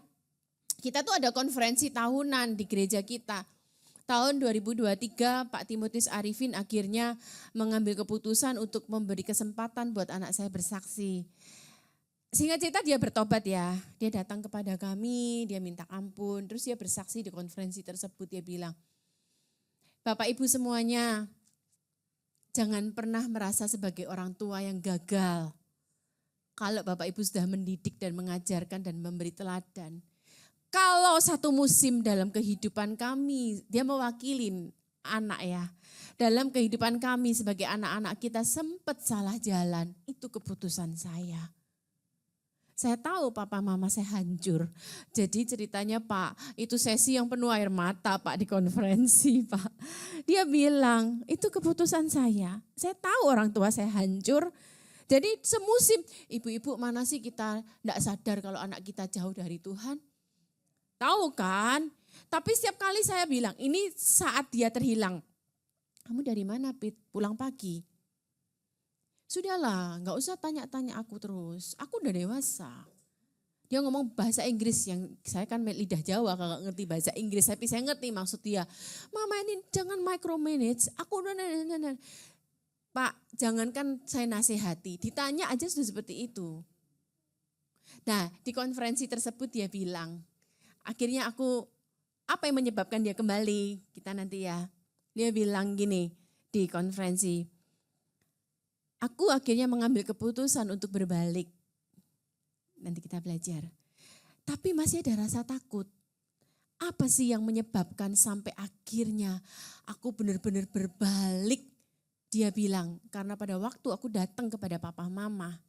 Kita tuh ada konferensi tahunan di gereja kita. Tahun 2023 Pak Timotius Arifin akhirnya mengambil keputusan untuk memberi kesempatan buat anak saya bersaksi. Singkat cerita dia bertobat ya, dia datang kepada kami, dia minta ampun, terus dia bersaksi di konferensi tersebut, dia bilang, Bapak Ibu semuanya, jangan pernah merasa sebagai orang tua yang gagal. Kalau Bapak Ibu sudah mendidik dan mengajarkan dan memberi teladan. Kalau satu musim dalam kehidupan kami, dia mewakili anak ya. Dalam kehidupan kami sebagai anak-anak kita sempat salah jalan, itu keputusan saya. Saya tahu papa mama saya hancur. Jadi ceritanya Pak, itu sesi yang penuh air mata Pak di konferensi Pak. Dia bilang, itu keputusan saya. Saya tahu orang tua saya hancur. Jadi semusim, ibu-ibu mana sih kita tidak sadar kalau anak kita jauh dari Tuhan? Tahu kan? Tapi setiap kali saya bilang, ini saat dia terhilang. Kamu dari mana, Pit? Pulang pagi. Sudahlah, nggak usah tanya-tanya aku terus. Aku udah dewasa. Dia ngomong bahasa Inggris yang saya kan lidah Jawa, kalau ngerti bahasa Inggris. Tapi saya ngerti maksud dia. Mama ini jangan micromanage. Aku udah Pak, jangankan saya nasihati. Ditanya aja sudah seperti itu. Nah, di konferensi tersebut dia bilang, akhirnya apa yang menyebabkan dia kembali? Kita nanti ya. Dia bilang gini di konferensi, aku akhirnya mengambil keputusan untuk berbalik. Nanti kita belajar. Tapi masih ada rasa takut. Apa sih yang menyebabkan sampai akhirnya aku benar-benar berbalik? Dia bilang, karena pada waktu aku datang kepada papa mama.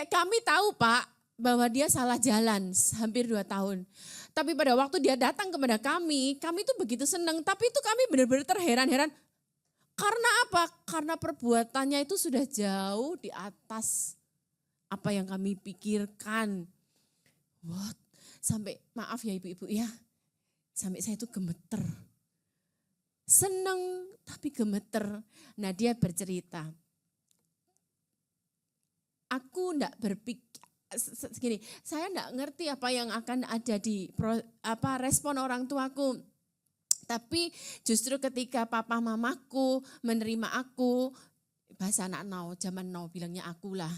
Kami tahu Pak, bahwa dia salah jalan hampir 2 tahun. Tapi pada waktu dia datang kepada kami itu begitu senang. Tapi itu kami benar-benar terheran-heran. Karena apa? Karena perbuatannya itu sudah jauh di atas apa yang kami pikirkan. What? Sampai maaf ya ibu-ibu ya, sampai saya itu gemeter. Senang tapi gemeter. Nah dia bercerita, aku enggak berpikir, gini, saya enggak ngerti apa yang akan ada di respon orang tuaku. Tapi justru ketika papa mamaku menerima aku, bahasa anak now, zaman now bilangnya aku lah.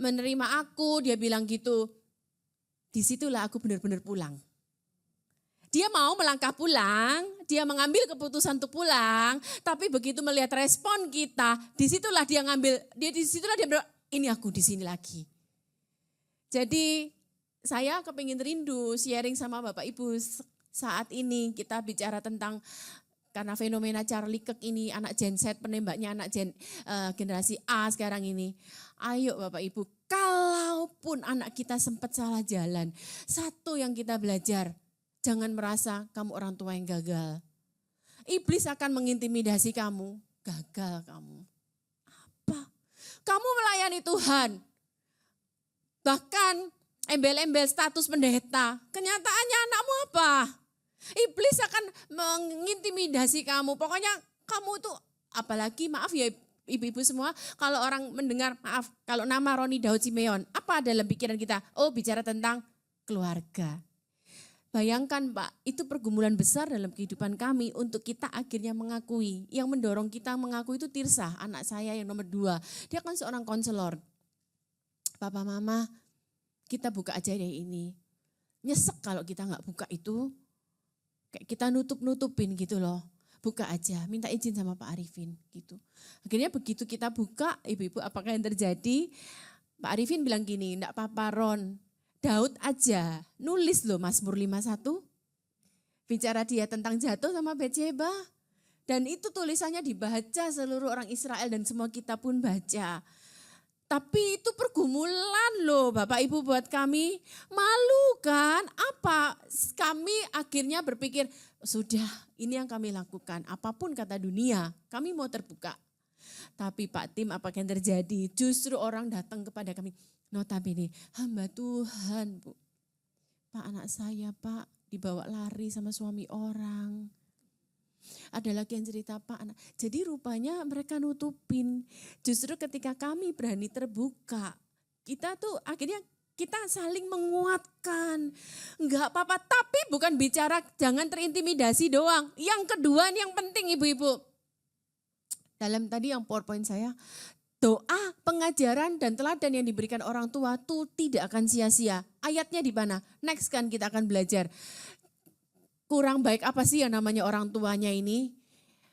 Menerima aku, dia bilang gitu, disitulah aku benar-benar pulang. Dia mau melangkah pulang, dia mengambil keputusan untuk pulang, tapi begitu melihat respon kita, disitulah dia bilang, ini aku di sini lagi. Jadi saya kepingin rindu sharing sama Bapak Ibu saat ini kita bicara tentang karena fenomena Charlie Kirk ini anak Gen Z, penembaknya anak generasi A sekarang ini. Ayo Bapak Ibu, kalaupun anak kita sempat salah jalan, satu yang kita belajar, jangan merasa kamu orang tua yang gagal. Iblis akan mengintimidasi kamu, gagal kamu. Apa? Kamu melayani Tuhan, bahkan embel-embel status pendeta, kenyataannya anakmu apa? Iblis akan mengintimidasi kamu, pokoknya kamu tuh, apalagi maaf ya ibu-ibu semua, kalau orang mendengar, maaf, kalau nama Roni Daud Simeon, apa dalam pikiran kita? Oh bicara tentang keluarga. Bayangkan Pak, itu pergumulan besar dalam kehidupan kami untuk kita akhirnya mengakui. Yang mendorong kita mengakui itu Tirsa, anak saya yang nomor 2. Dia kan seorang konselor. Papa mama, kita buka aja deh ini. Nyesek kalau kita nggak buka itu, kayak kita nutup-nutupin gitu loh. Buka aja, minta izin sama Pak Arifin gitu. Akhirnya begitu kita buka, ibu-ibu apakah yang terjadi? Pak Arifin bilang gini, enggak apa-apa Ron, Daud aja nulis loh Mazmur 51. Bicara dia tentang jatuh sama Betsheba. Dan itu tulisannya dibaca seluruh orang Israel dan semua kita pun baca. Tapi itu pergumulan loh Bapak Ibu buat kami. Malu kan? Apa? Kami akhirnya berpikir, sudah ini yang kami lakukan. Apapun kata dunia, kami mau terbuka. Tapi Pak Tim, apa yang terjadi? Justru orang datang kepada kami. Notabene, hamba Tuhan Bu. Pak anak saya Pak dibawa lari sama suami orang. Ada lagi yang cerita Pak anak. Jadi rupanya mereka nutupin. Justru ketika kami berani terbuka, kita tuh akhirnya kita saling menguatkan. Enggak apa-apa, tapi bukan bicara jangan terintimidasi doang. Yang kedua yang penting ibu-ibu. Dalam tadi yang PowerPoint saya, doa, pengajaran dan teladan yang diberikan orang tua itu tidak akan sia-sia. Ayatnya di mana? Next kan kita akan belajar. Kurang baik apa sih yang namanya orang tuanya ini?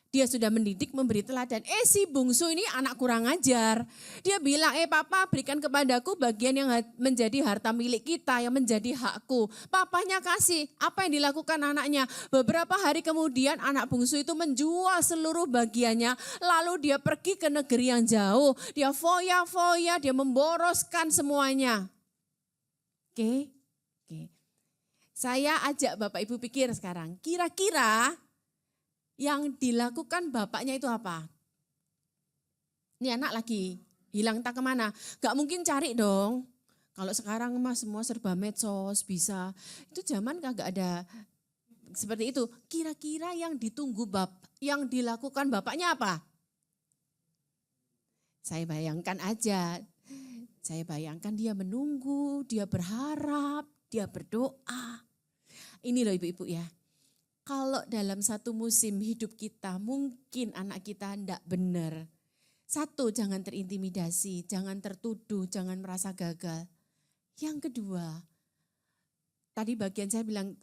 Dia sudah mendidik, memberi teladan. Si bungsu ini anak kurang ajar. Dia bilang, papa berikan kepadaku bagian yang menjadi harta milik kita, yang menjadi hakku. Papanya kasih, apa yang dilakukan anaknya? Beberapa hari kemudian anak bungsu itu menjual seluruh bagiannya. Lalu dia pergi ke negeri yang jauh. Dia foya-foya, dia memboroskan semuanya. Oke. Saya ajak Bapak Ibu pikir sekarang, kira-kira yang dilakukan bapaknya itu apa? Ini anak lagi hilang entah kemana, gak mungkin cari dong. Kalau sekarang mah semua serba medsos bisa. Itu zaman kagak ada seperti itu. Kira-kira yang ditunggu yang dilakukan bapaknya apa? Saya bayangkan aja. Saya bayangkan dia menunggu, dia berharap, dia berdoa. Ini loh ibu-ibu ya. Kalau dalam satu musim hidup kita mungkin anak kita tidak benar. Satu, jangan terintimidasi, jangan tertuduh, jangan merasa gagal. Yang kedua, tadi bagian saya bilang,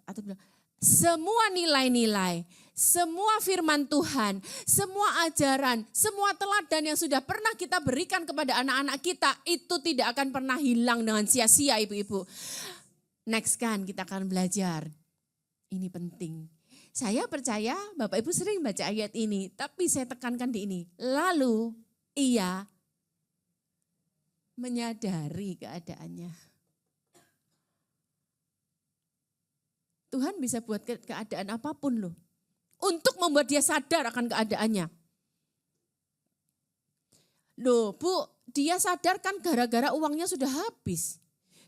semua nilai-nilai, semua firman Tuhan, semua ajaran, semua teladan yang sudah pernah kita berikan kepada anak-anak kita, itu tidak akan pernah hilang dengan sia-sia ibu-ibu. Next kan kita akan belajar, ini penting. Saya percaya Bapak Ibu sering baca ayat ini, tapi saya tekankan di ini. Lalu ia menyadari keadaannya. Tuhan bisa buat keadaan apapun loh. Untuk membuat dia sadar akan keadaannya. Loh Bu, dia sadar kan gara-gara uangnya sudah habis.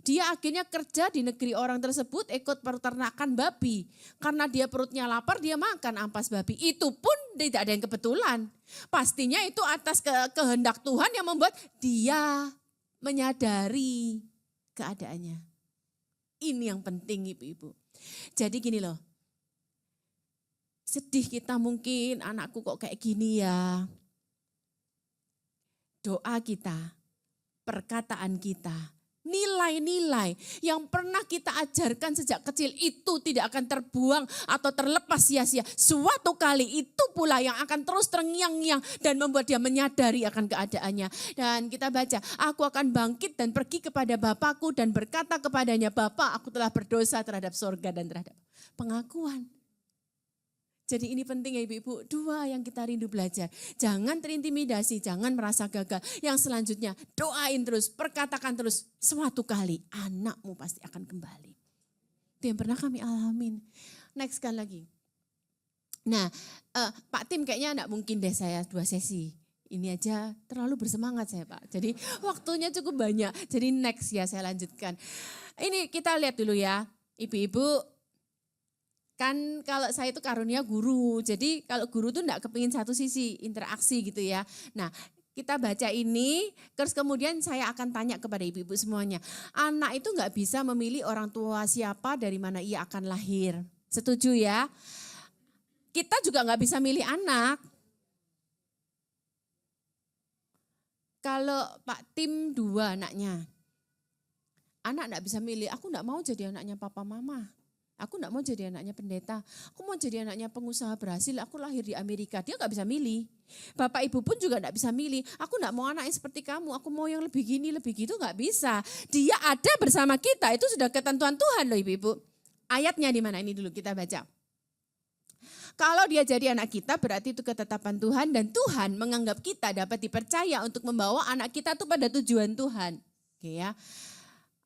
Dia akhirnya kerja di negeri orang tersebut ikut peternakan babi. Karena dia perutnya lapar, dia makan ampas babi. Itu pun tidak ada yang kebetulan. Pastinya itu atas kehendak Tuhan yang membuat dia menyadari keadaannya. Ini yang penting ibu-ibu. Jadi gini loh, sedih kita mungkin anakku kok kayak gini ya. Doa kita, perkataan kita, nilai-nilai yang pernah kita ajarkan sejak kecil itu tidak akan terbuang atau terlepas sia-sia. Suatu kali itu pula yang akan terus terngiang-ngiang dan membuat dia menyadari akan keadaannya. Dan kita baca, aku akan bangkit dan pergi kepada Bapakku dan berkata kepadanya, Bapa, aku telah berdosa terhadap sorga dan terhadap pengakuan. Jadi ini penting ya ibu-ibu, dua yang kita rindu belajar. Jangan terintimidasi, jangan merasa gagal. Yang selanjutnya doain terus, perkatakan terus. Suatu kali anakmu pasti akan kembali. Itu yang pernah kami alamin. Next sekali lagi. Nah Pak Tim kayaknya enggak mungkin deh saya 2 sesi. Ini aja terlalu bersemangat saya Pak. Jadi waktunya cukup banyak. Jadi next ya saya lanjutkan. Ini kita lihat dulu ya ibu-ibu. Kan kalau saya itu karunia guru, jadi kalau guru tuh enggak kepingin satu sisi interaksi gitu ya. Nah kita baca ini, terus kemudian saya akan tanya kepada ibu-ibu semuanya. Anak itu enggak bisa memilih orang tua siapa dari mana ia akan lahir. Setuju ya? Kita juga enggak bisa milih anak. Kalau Pak Tim 2 anaknya, anak enggak bisa milih, aku enggak mau jadi anaknya papa mama. Aku enggak mau jadi anaknya pendeta, aku mau jadi anaknya pengusaha berhasil, aku lahir di Amerika. Dia enggak bisa milih. Bapak ibu pun juga enggak bisa milih. Aku enggak mau anaknya seperti kamu, aku mau yang lebih gini, lebih gitu, enggak bisa. Dia ada bersama kita, itu sudah ketentuan Tuhan loh ibu-ibu. Ayatnya di mana ini dulu kita baca. Kalau dia jadi anak kita berarti itu ketetapan Tuhan dan Tuhan menganggap kita dapat dipercaya untuk membawa anak kita itu pada tujuan Tuhan. Oke ya.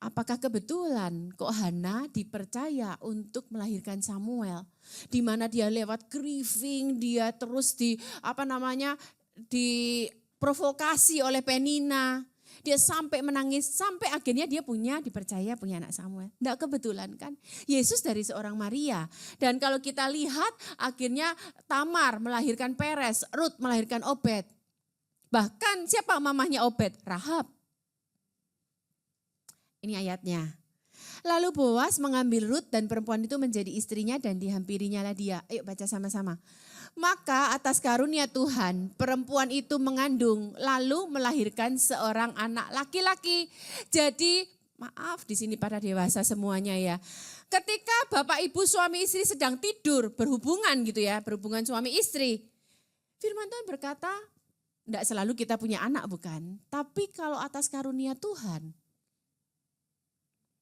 Apakah kebetulan kok Hana dipercaya untuk melahirkan Samuel? Di mana dia lewat grieving, dia terus diprovokasi oleh Penina. Dia sampai menangis, sampai akhirnya dia dipercaya punya anak Samuel. Tidak kebetulan kan? Yesus dari seorang Maria. Dan kalau kita lihat akhirnya Tamar melahirkan Peres, Ruth melahirkan Obed. Bahkan siapa mamahnya Obed? Rahab. Ini ayatnya. Lalu Boas mengambil Ruth dan perempuan itu menjadi istrinya dan dihampirinya lah dia. Ayo baca sama-sama. Maka atas karunia Tuhan perempuan itu mengandung lalu melahirkan seorang anak laki-laki. Jadi maaf di sini para dewasa semuanya ya. Ketika bapak ibu suami istri sedang tidur berhubungan gitu ya. Berhubungan suami istri. Firman Tuhan berkata tidak selalu kita punya anak bukan. Tapi kalau atas karunia Tuhan.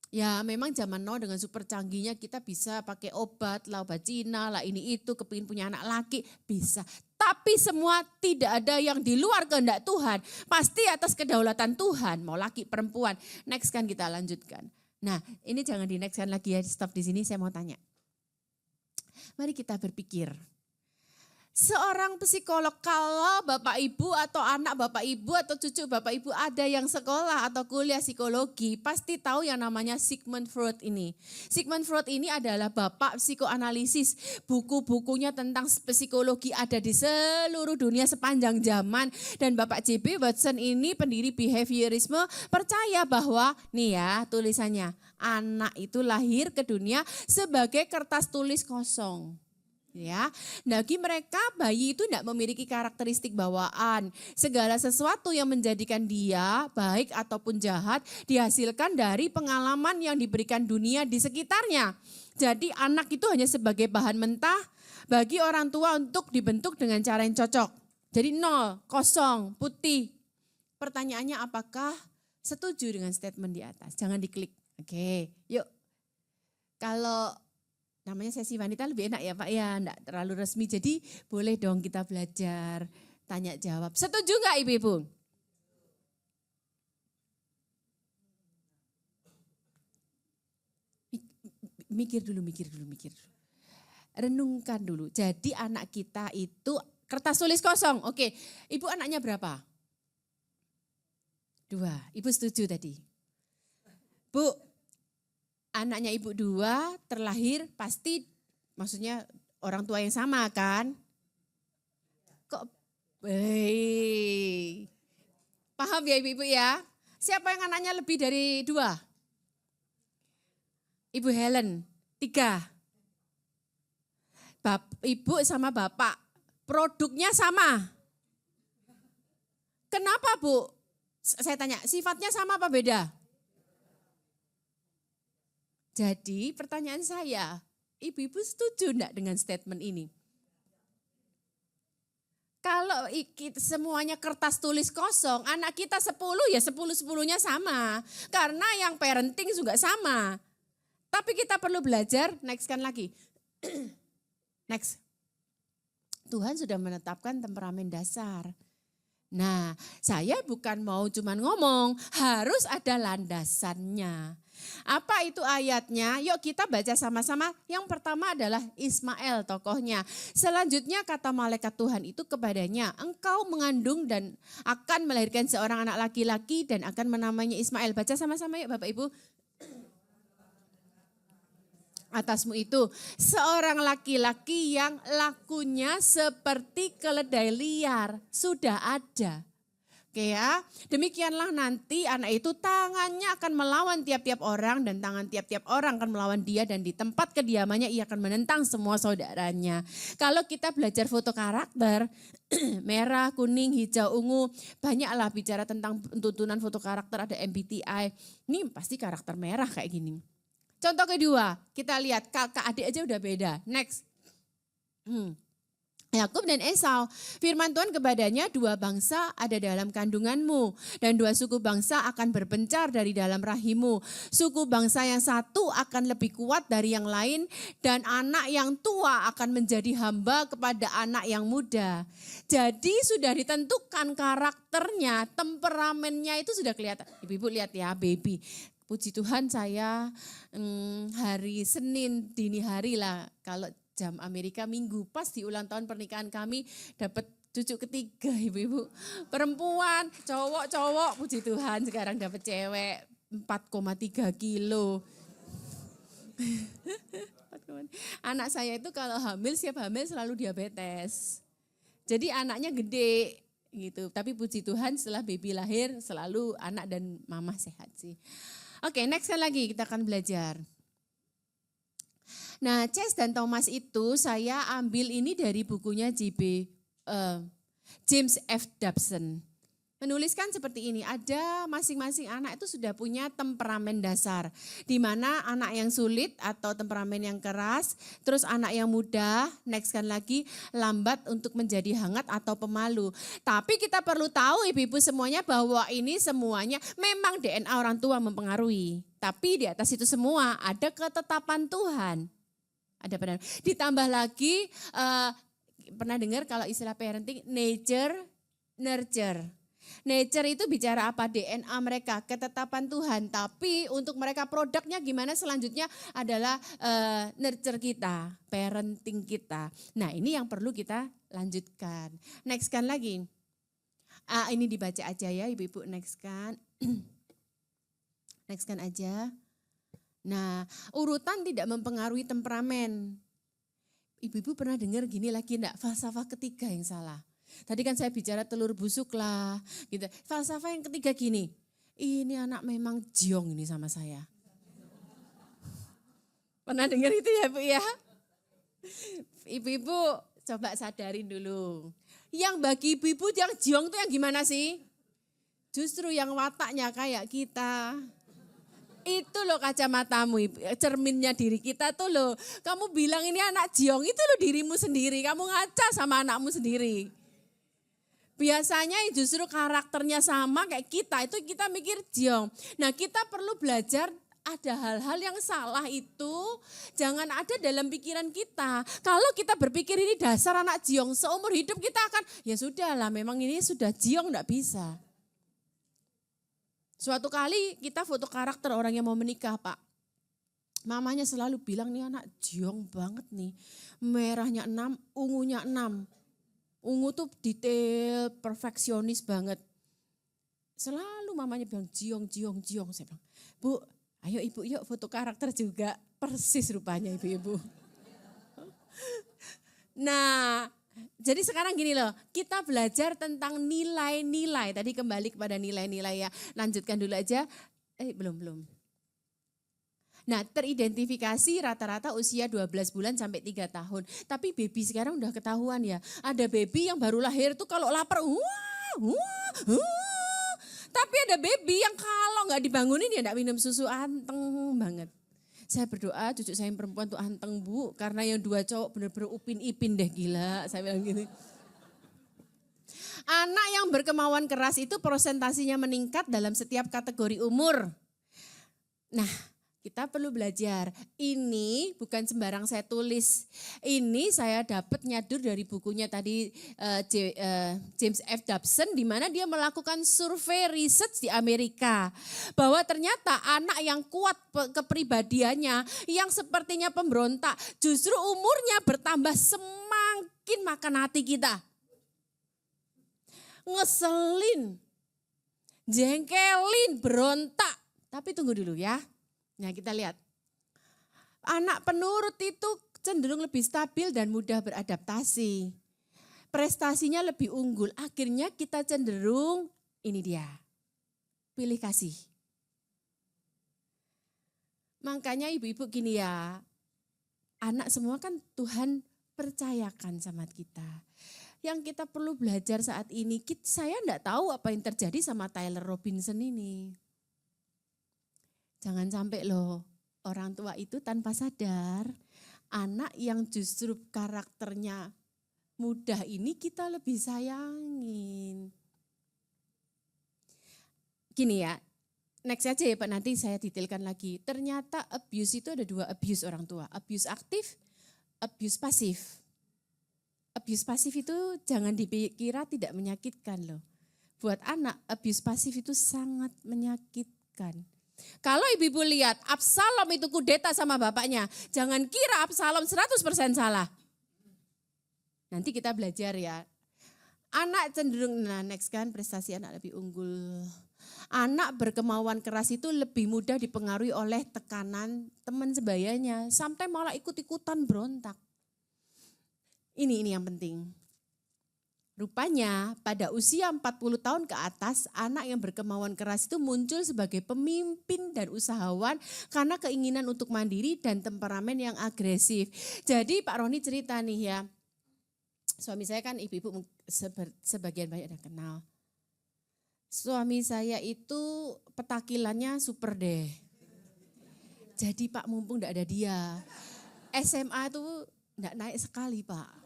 Ya memang zaman now dengan super canggihnya kita bisa pakai obat Cina lah ini itu kepingin punya anak laki bisa. Tapi semua tidak ada yang di luar kehendak Tuhan. Pasti atas kedaulatan Tuhan mau laki perempuan. Next kan kita lanjutkan. Nah ini jangan di next kan lagi ya stop di sini saya mau tanya. Mari kita berpikir. Seorang psikolog, kalau Bapak Ibu atau anak Bapak Ibu atau cucu Bapak Ibu ada yang sekolah atau kuliah psikologi, pasti tahu yang namanya Sigmund Freud ini. Sigmund Freud ini adalah bapak psikoanalisis. Buku-bukunya tentang psikologi ada di seluruh dunia sepanjang zaman. Dan Bapak J.B. Watson ini pendiri behaviorisme percaya bahwa, nih ya tulisannya, anak itu lahir ke dunia sebagai kertas tulis kosong. Ya, bagi mereka bayi itu tidak memiliki karakteristik bawaan. Segala sesuatu yang menjadikan dia baik ataupun jahat dihasilkan dari pengalaman yang diberikan dunia di sekitarnya. Jadi anak itu hanya sebagai bahan mentah bagi orang tua untuk dibentuk dengan cara yang cocok. Jadi 0, kosong, putih. Pertanyaannya apakah setuju dengan statement di atas? Jangan diklik. Oke, yuk. Kalau namanya sesi wanita lebih enak ya Pak ya, enggak terlalu resmi. Jadi boleh dong kita belajar, tanya jawab. Setuju enggak Ibu-Ibu? Mikir dulu. Renungkan dulu. Jadi anak kita itu kertas tulis kosong. Oke, Ibu anaknya berapa? 2. Ibu setuju tadi? Bu, anaknya Ibu 2 terlahir pasti maksudnya orang tua yang sama kan? Kok paham ya Ibu-Ibu ya? Siapa yang anaknya lebih dari 2? Ibu Helen, 3. Ibu sama Bapak, produknya sama. Kenapa Bu? Saya tanya, sifatnya sama apa beda? Jadi pertanyaan saya, Ibu-Ibu setuju enggak dengan statement ini? Kalau semuanya kertas tulis kosong, anak kita 10 ya 10-10-nya sama. Karena yang parenting juga sama. Tapi kita perlu belajar, nextkan lagi. Next. Tuhan sudah menetapkan temperamen dasar. Nah, saya bukan mau cuman ngomong, harus ada landasannya. Apa itu ayatnya? Yuk kita baca sama-sama. Yang pertama adalah Ismail tokohnya. Selanjutnya kata malaikat Tuhan itu kepadanya, engkau mengandung dan akan melahirkan seorang anak laki-laki dan akan menamainya Ismail. Baca sama-sama yuk Bapak Ibu. Atasmu itu seorang laki-laki yang lakunya seperti keledai liar. Sudah ada. Oke ya, demikianlah nanti anak itu tangannya akan melawan tiap-tiap orang dan tangan tiap-tiap orang akan melawan dia dan di tempat kediamannya ia akan menentang semua saudaranya. Kalau kita belajar foto karakter, merah, kuning, hijau, ungu, banyaklah bicara tentang tuntunan foto karakter, ada MBTI. Ini pasti karakter merah kayak gini. Contoh kedua, kita lihat kakak adik aja udah beda. Next. Yakub dan Esau, firman Tuhan kepadanya, 2 bangsa ada dalam kandunganmu dan 2 suku bangsa akan berpencar dari dalam rahimmu. Suku bangsa yang satu akan lebih kuat dari yang lain dan anak yang tua akan menjadi hamba kepada anak yang muda. Jadi sudah ditentukan karakternya, temperamennya itu sudah kelihatan. Ibu-ibu lihat ya baby. Puji Tuhan saya hari Senin dini hari lah, kalau jam Amerika Minggu, pas di ulang tahun pernikahan kami dapat cucu ketiga ibu-ibu. Perempuan, cowok, puji Tuhan sekarang dapat cewek 4,3 kilo. Anak saya itu kalau hamil, siap hamil selalu diabetes. Jadi anaknya gede gitu, tapi puji Tuhan setelah baby lahir selalu anak dan mama sehat sih. Oke, next lagi kita akan belajar. Nah, Chess dan Thomas itu saya ambil ini dari bukunya James F. Dobson. Menuliskan seperti ini, ada masing-masing anak itu sudah punya temperamen dasar. Di mana anak yang sulit atau temperamen yang keras, terus anak yang mudah, next kan lagi, lambat untuk menjadi hangat atau pemalu. Tapi kita perlu tahu ibu-ibu semuanya bahwa ini semuanya memang DNA orang tua mempengaruhi. Tapi di atas itu semua ada ketetapan Tuhan. Ada benar. Ditambah lagi, pernah dengar kalau istilah parenting, nature, nurture. Nature itu bicara apa? DNA mereka, ketetapan Tuhan. Tapi untuk mereka produknya gimana selanjutnya adalah nurture kita, parenting kita. Nah ini yang perlu kita lanjutkan. Next kan lagi. Ini dibaca aja ya ibu-ibu, next kan. Next kan aja. Nah, urutan tidak mempengaruhi temperamen. Ibu-ibu pernah dengar gini lagi enggak? Falsafah ketiga yang salah. Tadi kan saya bicara telur busuk lah. Gitu. Falsafah yang ketiga gini. Ini anak memang jiong ini sama saya. Pernah dengar itu ya Bu ya? Ibu-ibu coba sadarin dulu. Yang bagi ibu-ibu yang jiong itu yang gimana sih? Justru yang wataknya kayak kita. Itu loh kacamatamu, cerminnya diri kita tuh loh. Kamu bilang ini anak jiong, itu loh dirimu sendiri. Kamu ngaca sama anakmu sendiri. Biasanya justru karakternya sama kayak kita, itu kita mikir jiong. Nah kita perlu belajar ada hal-hal yang salah itu jangan ada dalam pikiran kita. Kalau kita berpikir ini dasar anak jiong, seumur hidup kita akan, ya sudah lah memang ini sudah jiong enggak bisa. Suatu kali kita foto karakter orang yang mau menikah Pak. Mamanya selalu bilang nih anak jiong banget nih. Merahnya 6, ungunya 6. Ungu tuh detail, perfeksionis banget. Selalu mamanya bilang jiong. Saya bilang, Bu, ayo ibu yuk foto karakter juga. Persis rupanya ibu-ibu. Nah, jadi sekarang gini loh, kita belajar tentang nilai-nilai. Tadi kembali kepada nilai-nilai ya. Lanjutkan dulu aja. Belum. Nah, teridentifikasi rata-rata usia 12 bulan sampai 3 tahun. Tapi baby sekarang udah ketahuan ya. Ada baby yang baru lahir tuh kalau lapar, tapi ada baby yang kalau nggak dibangunin ya nggak minum susu, anteng banget. Saya berdoa cucu saya yang perempuan tuh anteng Bu, karena yang 2 cowok bener-bener upin-ipin deh gila, saya bilang gini. Anak yang berkemauan keras itu prosentasinya meningkat dalam setiap kategori umur. Nah, kita perlu belajar. Ini bukan sembarang saya tulis. Ini saya dapat nyadur dari bukunya tadi James F. Dobson, di mana dia melakukan survei research di Amerika. Bahwa ternyata anak yang kuat kepribadiannya, yang sepertinya pemberontak, justru umurnya bertambah semakin makan hati kita. Ngeselin, jengkelin, berontak. Tapi tunggu dulu ya. Nah kita lihat, anak penurut itu cenderung lebih stabil dan mudah beradaptasi. Prestasinya lebih unggul, akhirnya kita cenderung, ini dia, pilih kasih. Makanya ibu-ibu gini ya, anak semua kan Tuhan percayakan sama kita. Yang kita perlu belajar saat ini, saya enggak tahu apa yang terjadi sama Tyler Robinson ini. Jangan sampai loh orang tua itu tanpa sadar anak yang justru karakternya mudah ini kita lebih sayangin. Gini ya, next aja ya Pak, nanti saya detailkan lagi. Ternyata abuse itu ada 2 abuse orang tua, abuse aktif, abuse pasif. Abuse pasif itu jangan dikira tidak menyakitkan loh. Buat anak abuse pasif itu sangat menyakitkan. Kalau ibu-ibu lihat Absalom itu kudeta sama bapaknya, jangan kira Absalom 100% salah. Nanti kita belajar ya. Anak cenderung, nah next kan prestasi anak lebih unggul. Anak berkemauan keras itu lebih mudah dipengaruhi oleh tekanan teman sebayanya. Sampai malah ikut-ikutan berontak. Ini yang penting. Rupanya pada usia 40 tahun ke atas, anak yang berkemauan keras itu muncul sebagai pemimpin dan usahawan karena keinginan untuk mandiri dan temperamen yang agresif. Jadi Pak Roni cerita nih ya, suami saya kan ibu-ibu sebagian banyak yang kenal. Suami saya itu petakilannya super deh. Jadi Pak mumpung enggak ada dia, SMA itu enggak naik sekali Pak.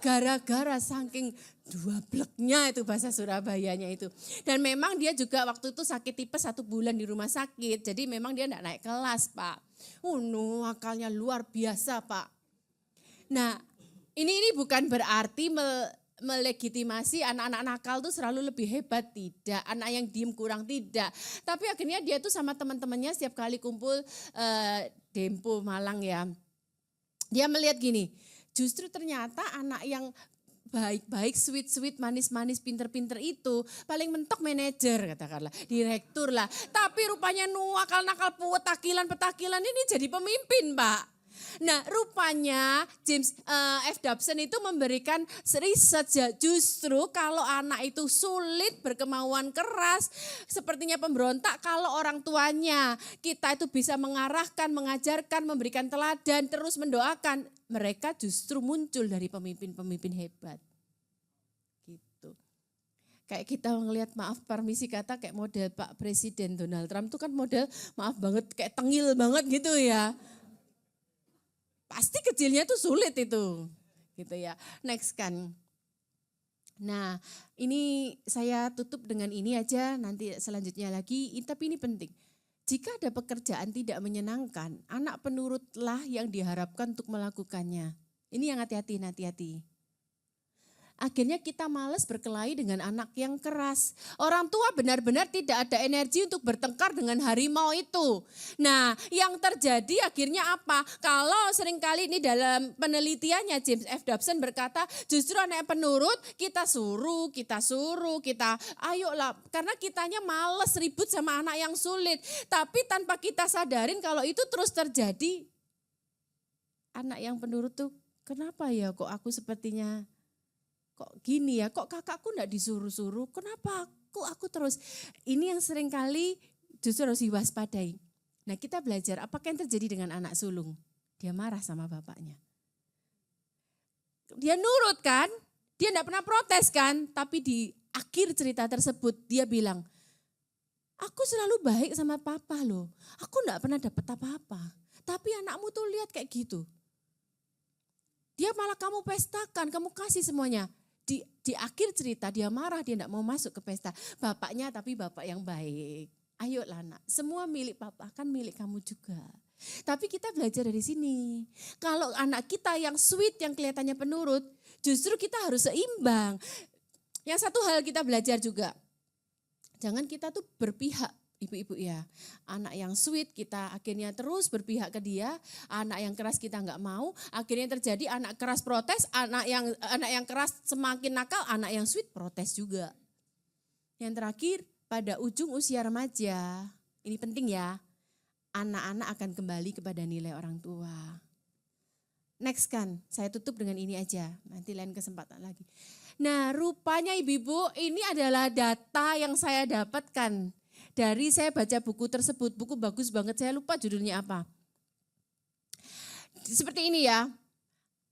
Gara-gara saking dwableknya itu bahasa Surabayanya itu. Dan memang dia juga waktu itu sakit tipes 1 bulan di rumah sakit. Jadi memang dia enggak naik kelas Pak. Akalnya luar biasa Pak. Nah ini bukan berarti melegitimasi anak-anak nakal tuh selalu lebih hebat, tidak. Anak yang diem kurang, tidak. Tapi akhirnya dia tuh sama teman-temannya setiap kali kumpul Dempo Malang ya. Dia melihat gini, Justru ternyata anak yang baik-baik, sweet-sweet, manis-manis, pinter-pinter itu paling mentok manajer katakanlah, direktur lah. Tapi rupanya nakal-nakal, petakilan ini jadi pemimpin, Pak. Nah, rupanya James F. Dobson itu memberikan riset justru kalau anak itu sulit, berkemauan keras, sepertinya pemberontak, kalau orang tuanya kita itu bisa mengarahkan, mengajarkan, memberikan teladan, terus mendoakan, mereka justru muncul dari pemimpin-pemimpin hebat. Gitu. Kayak kita ngelihat, maaf permisi kata, kayak model Pak Presiden Donald Trump itu kan model maaf banget kayak tengil banget gitu ya. Pasti kecilnya tuh sulit itu. Gitu ya. Next kan. Nah, ini saya tutup dengan ini aja, nanti selanjutnya lagi, tapi ini penting. Jika ada pekerjaan tidak menyenangkan, anak penurutlah yang diharapkan untuk melakukannya. Ini yang hati-hati. Akhirnya kita malas berkelahi dengan anak yang keras. Orang tua benar-benar tidak ada energi untuk bertengkar dengan harimau itu. Nah, yang terjadi akhirnya apa? Kalau seringkali ini dalam penelitiannya James F. Dobson berkata, justru anak yang penurut kita suruh, ayolah. Karena kitanya malas ribut sama anak yang sulit. Tapi tanpa kita sadarin kalau itu terus terjadi, anak yang penurut tuh, kenapa ya kok aku sepertinya kok gini ya, kok kakakku enggak disuruh-suruh, kenapa aku terus. Ini yang sering kali justru harus diwaspadai. Nah, kita belajar apakah yang terjadi dengan anak sulung. Dia marah sama bapaknya. Dia nurut kan, dia enggak pernah protes kan, tapi di akhir cerita tersebut dia bilang, aku selalu baik sama papa loh, aku enggak pernah dapat apa-apa. Tapi anakmu tuh lihat kayak gitu. Dia malah kamu pestakan, kamu kasih semuanya. Di akhir cerita dia marah, dia tidak mau masuk ke pesta. Bapaknya tapi bapak yang baik. Ayolah nak, semua milik papa kan milik kamu juga. Tapi kita belajar dari sini. Kalau anak kita yang sweet, yang kelihatannya penurut, justru kita harus seimbang. Yang satu hal kita belajar juga, jangan kita tuh berpihak. Ibu-ibu ya, anak yang sweet kita akhirnya terus berpihak ke dia, anak yang keras kita nggak mau, akhirnya terjadi anak keras protes, anak yang keras semakin nakal, anak yang sweet protes juga. Yang terakhir pada ujung usia remaja, ini penting ya, anak-anak akan kembali kepada nilai orang tua. Next kan, saya tutup dengan ini aja, nanti lain kesempatan lagi. Nah, rupanya ibu-ibu ini adalah data yang saya dapatkan. Dari saya baca buku tersebut, buku bagus banget, saya lupa judulnya apa. Seperti ini ya,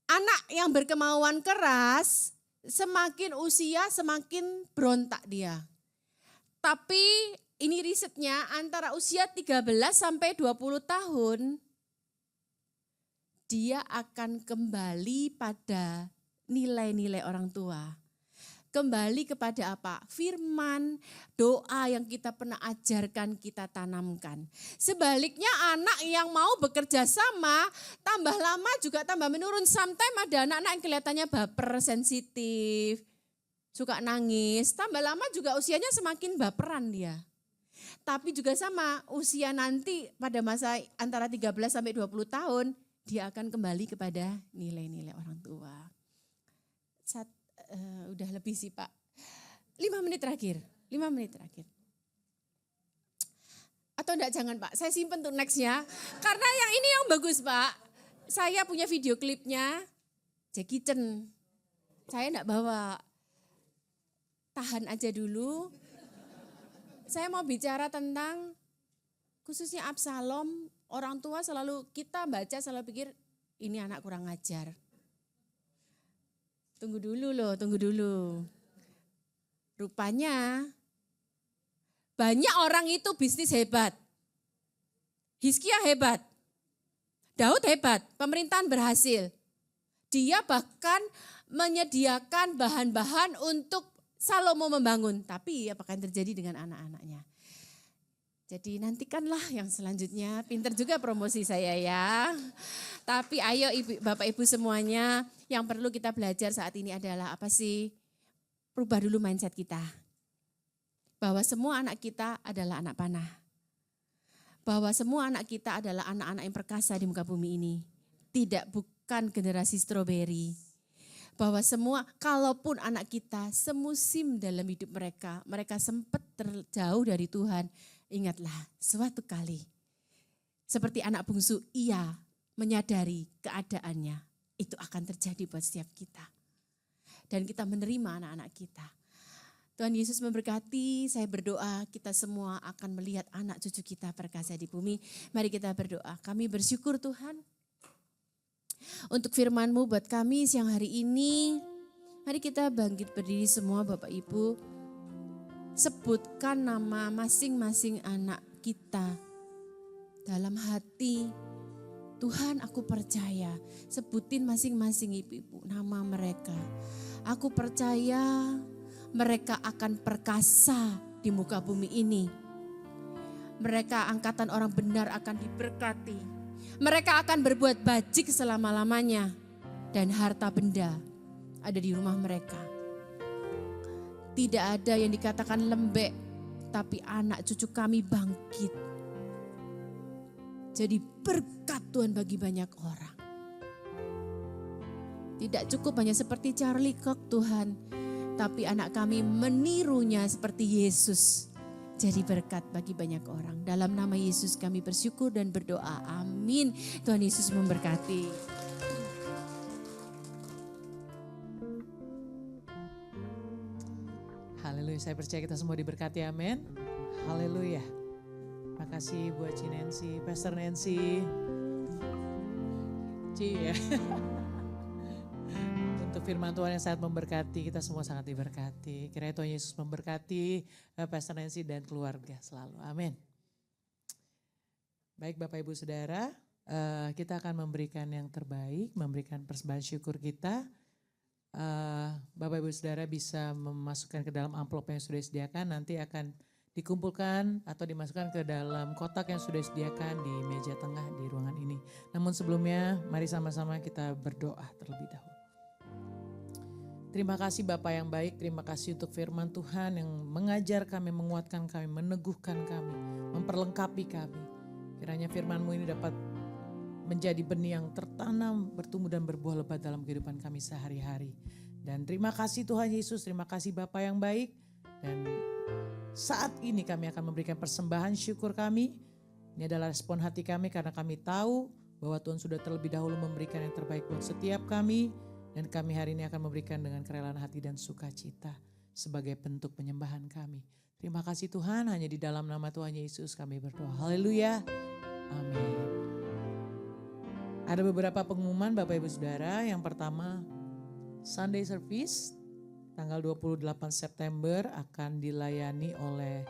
anak yang berkemauan keras, semakin usia semakin berontak dia. Tapi ini risetnya antara usia 13 sampai 20 tahun, dia akan kembali pada nilai-nilai orang tua. Kembali kepada apa? Firman, doa yang kita pernah ajarkan, kita tanamkan. Sebaliknya anak yang mau bekerja sama, tambah lama juga tambah menurun. Sometimes ada anak-anak yang kelihatannya baper, sensitif, suka nangis. Tambah lama juga usianya semakin baperan dia. Tapi juga sama, usia nanti pada masa antara 13 sampai 20 tahun, dia akan kembali kepada nilai-nilai orang tua. Udah lebih sih Pak. 5 menit terakhir. Atau enggak, jangan Pak, saya simpen untuk nextnya. Karena yang ini yang bagus Pak. Saya punya video klipnya Jackie Chan. Saya enggak bawa. Tahan aja dulu. Saya mau bicara tentang khususnya Absalom. Orang tua selalu, kita baca selalu pikir ini anak kurang ajar. Tunggu dulu. Rupanya banyak orang itu bisnis hebat. Hizkia hebat. Daud hebat, pemerintahan berhasil. Dia bahkan menyediakan bahan-bahan untuk Salomo membangun. Tapi apakah yang terjadi dengan anak-anaknya? Jadi nantikanlah yang selanjutnya, pinter juga promosi saya ya. Tapi ayo Bapak Ibu semuanya, yang perlu kita belajar saat ini adalah apa sih? Rubah dulu mindset kita. Bahwa semua anak kita adalah anak panah. Bahwa semua anak kita adalah anak-anak yang perkasa di muka bumi ini. bukan generasi stroberi. Bahwa semua, kalaupun anak kita semusim dalam hidup mereka, mereka sempat terjauh dari Tuhan. Ingatlah, suatu kali seperti anak bungsu, ia menyadari keadaannya. Itu akan terjadi buat setiap kita. Dan kita menerima anak-anak kita. Tuhan Yesus memberkati, saya berdoa kita semua akan melihat anak cucu kita perkasa di bumi. Mari kita berdoa, kami bersyukur Tuhan. Untuk firman-Mu buat kami siang hari ini, mari kita bangkit berdiri semua Bapak Ibu. Sebutkan nama masing-masing anak kita dalam hati. Tuhan aku percaya, sebutin masing-masing ibu-ibu nama mereka. Aku percaya mereka akan perkasa di muka bumi ini. Mereka angkatan orang benar akan diberkati. Mereka akan berbuat bajik selama-lamanya. Dan harta benda ada di rumah mereka. Tidak ada yang dikatakan lembek, tapi anak cucu kami bangkit. Jadi berkat Tuhan bagi banyak orang. Tidak cukup hanya seperti Charlie Kirk Tuhan, tapi anak kami menirunya seperti Yesus. Jadi berkat bagi banyak orang. Dalam nama Yesus kami bersyukur dan berdoa. Amin. Tuhan Yesus memberkati. Haleluya, saya percaya kita semua diberkati, amin. Haleluya. Makasih buat Ci Nancy, Pastor Nancy. Ci ya. Untuk firman Tuhan yang sangat memberkati, kita semua sangat diberkati. Kiranya Tuhan Yesus memberkati Pastor Nancy dan keluarga selalu. Amin. Baik Bapak Ibu Saudara, kita akan memberikan yang terbaik, memberikan persembahan syukur kita. Bapak Ibu Saudara bisa memasukkan ke dalam amplop yang sudah disediakan, nanti akan dikumpulkan atau dimasukkan ke dalam kotak yang sudah disediakan di meja tengah di ruangan ini. Namun sebelumnya mari sama-sama kita berdoa terlebih dahulu. Terima kasih Bapak yang baik, terima kasih untuk firman Tuhan yang mengajar kami, menguatkan kami, meneguhkan kami, memperlengkapi kami. Kiranya firman-Mu ini dapat menjadi benih yang tertanam, bertumbuh dan berbuah lebat dalam kehidupan kami sehari-hari. Dan terima kasih Tuhan Yesus, terima kasih Bapa yang baik. Dan saat ini kami akan memberikan persembahan syukur kami. Ini adalah respon hati kami karena kami tahu bahwa Tuhan sudah terlebih dahulu memberikan yang terbaik buat setiap kami. Dan kami hari ini akan memberikan dengan kerelaan hati dan sukacita sebagai bentuk penyembahan kami. Terima kasih Tuhan, hanya di dalam nama Tuhan Yesus kami berdoa. Haleluya. Amin. Ada beberapa pengumuman Bapak Ibu Saudara. Yang pertama, Sunday Service tanggal 28 September akan dilayani oleh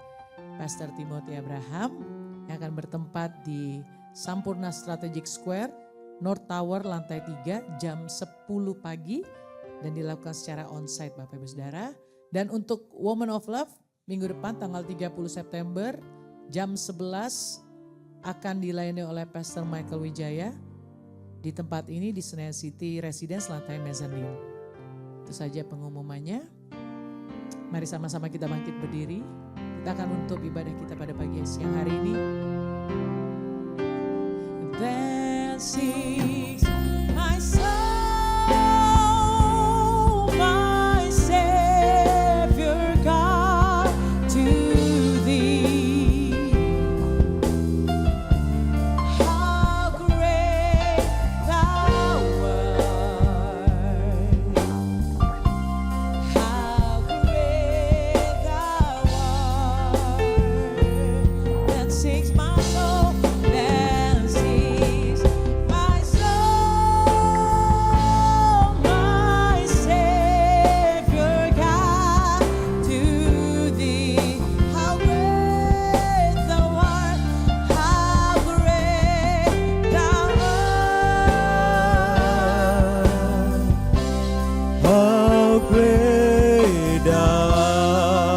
Pastor Timothy Abraham yang akan bertempat di Sampurna Strategic Square, North Tower lantai 3 jam 10 pagi dan dilakukan secara onsite Bapak Ibu Saudara. Dan untuk Woman of Love minggu depan tanggal 30 September jam 11 akan dilayani oleh Pastor Michael Wijaya di tempat ini di Senayan City Residence lantai mezzanine. Itu saja pengumumannya. Mari sama-sama kita bangkit berdiri. Kita akan menutup ibadah kita pada pagi siang hari ini. Then sings my soul, my Savior God, to thee. How great thou art, how great thou art. Then sings my soul, then sings my soul, my Savior God, to thee. How great thou art, how great thou art. How great thou art,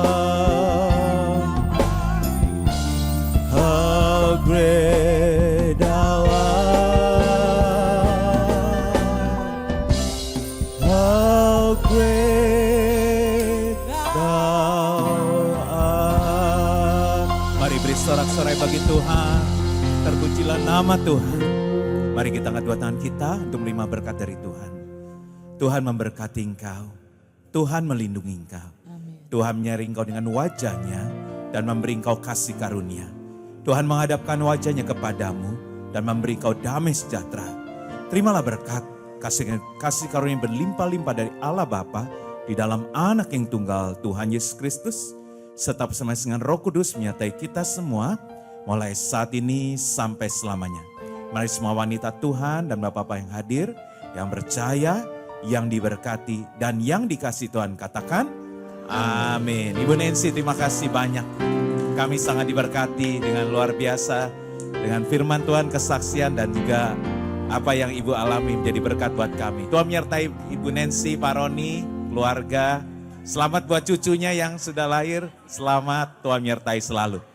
how great thou art, how great thou art. Mari beri sorak-sorai bagi Tuhan, terpujilah nama Tuhan. Mari kita angkat dua tangan kita untuk menerima berkat dari Tuhan. Tuhan memberkati engkau, Tuhan melindungi engkau. Tuhan menyeri engkau dengan wajahnya dan memberi engkau kasih karunia. Tuhan menghadapkan wajahnya kepadamu dan memberi engkau damai sejahtera. Terimalah berkat, kasih karunia berlimpah-limpah dari Allah Bapa di dalam Anak yang tunggal Tuhan Yesus Kristus, serta bersama dengan Roh Kudus menyertai kita semua mulai saat ini sampai selamanya. Mari semua wanita Tuhan dan bapak-bapak yang hadir, yang percaya, yang diberkati, dan yang dikasih Tuhan katakan, amin. Ibu Nancy, terima kasih banyak. Kami sangat diberkati dengan luar biasa, dengan firman Tuhan, kesaksian, dan juga apa yang Ibu alami menjadi berkat buat kami. Tuhan menyertai Ibu Nancy, Pak Roni, keluarga. Selamat buat cucunya yang sudah lahir, selamat, Tuhan menyertai selalu.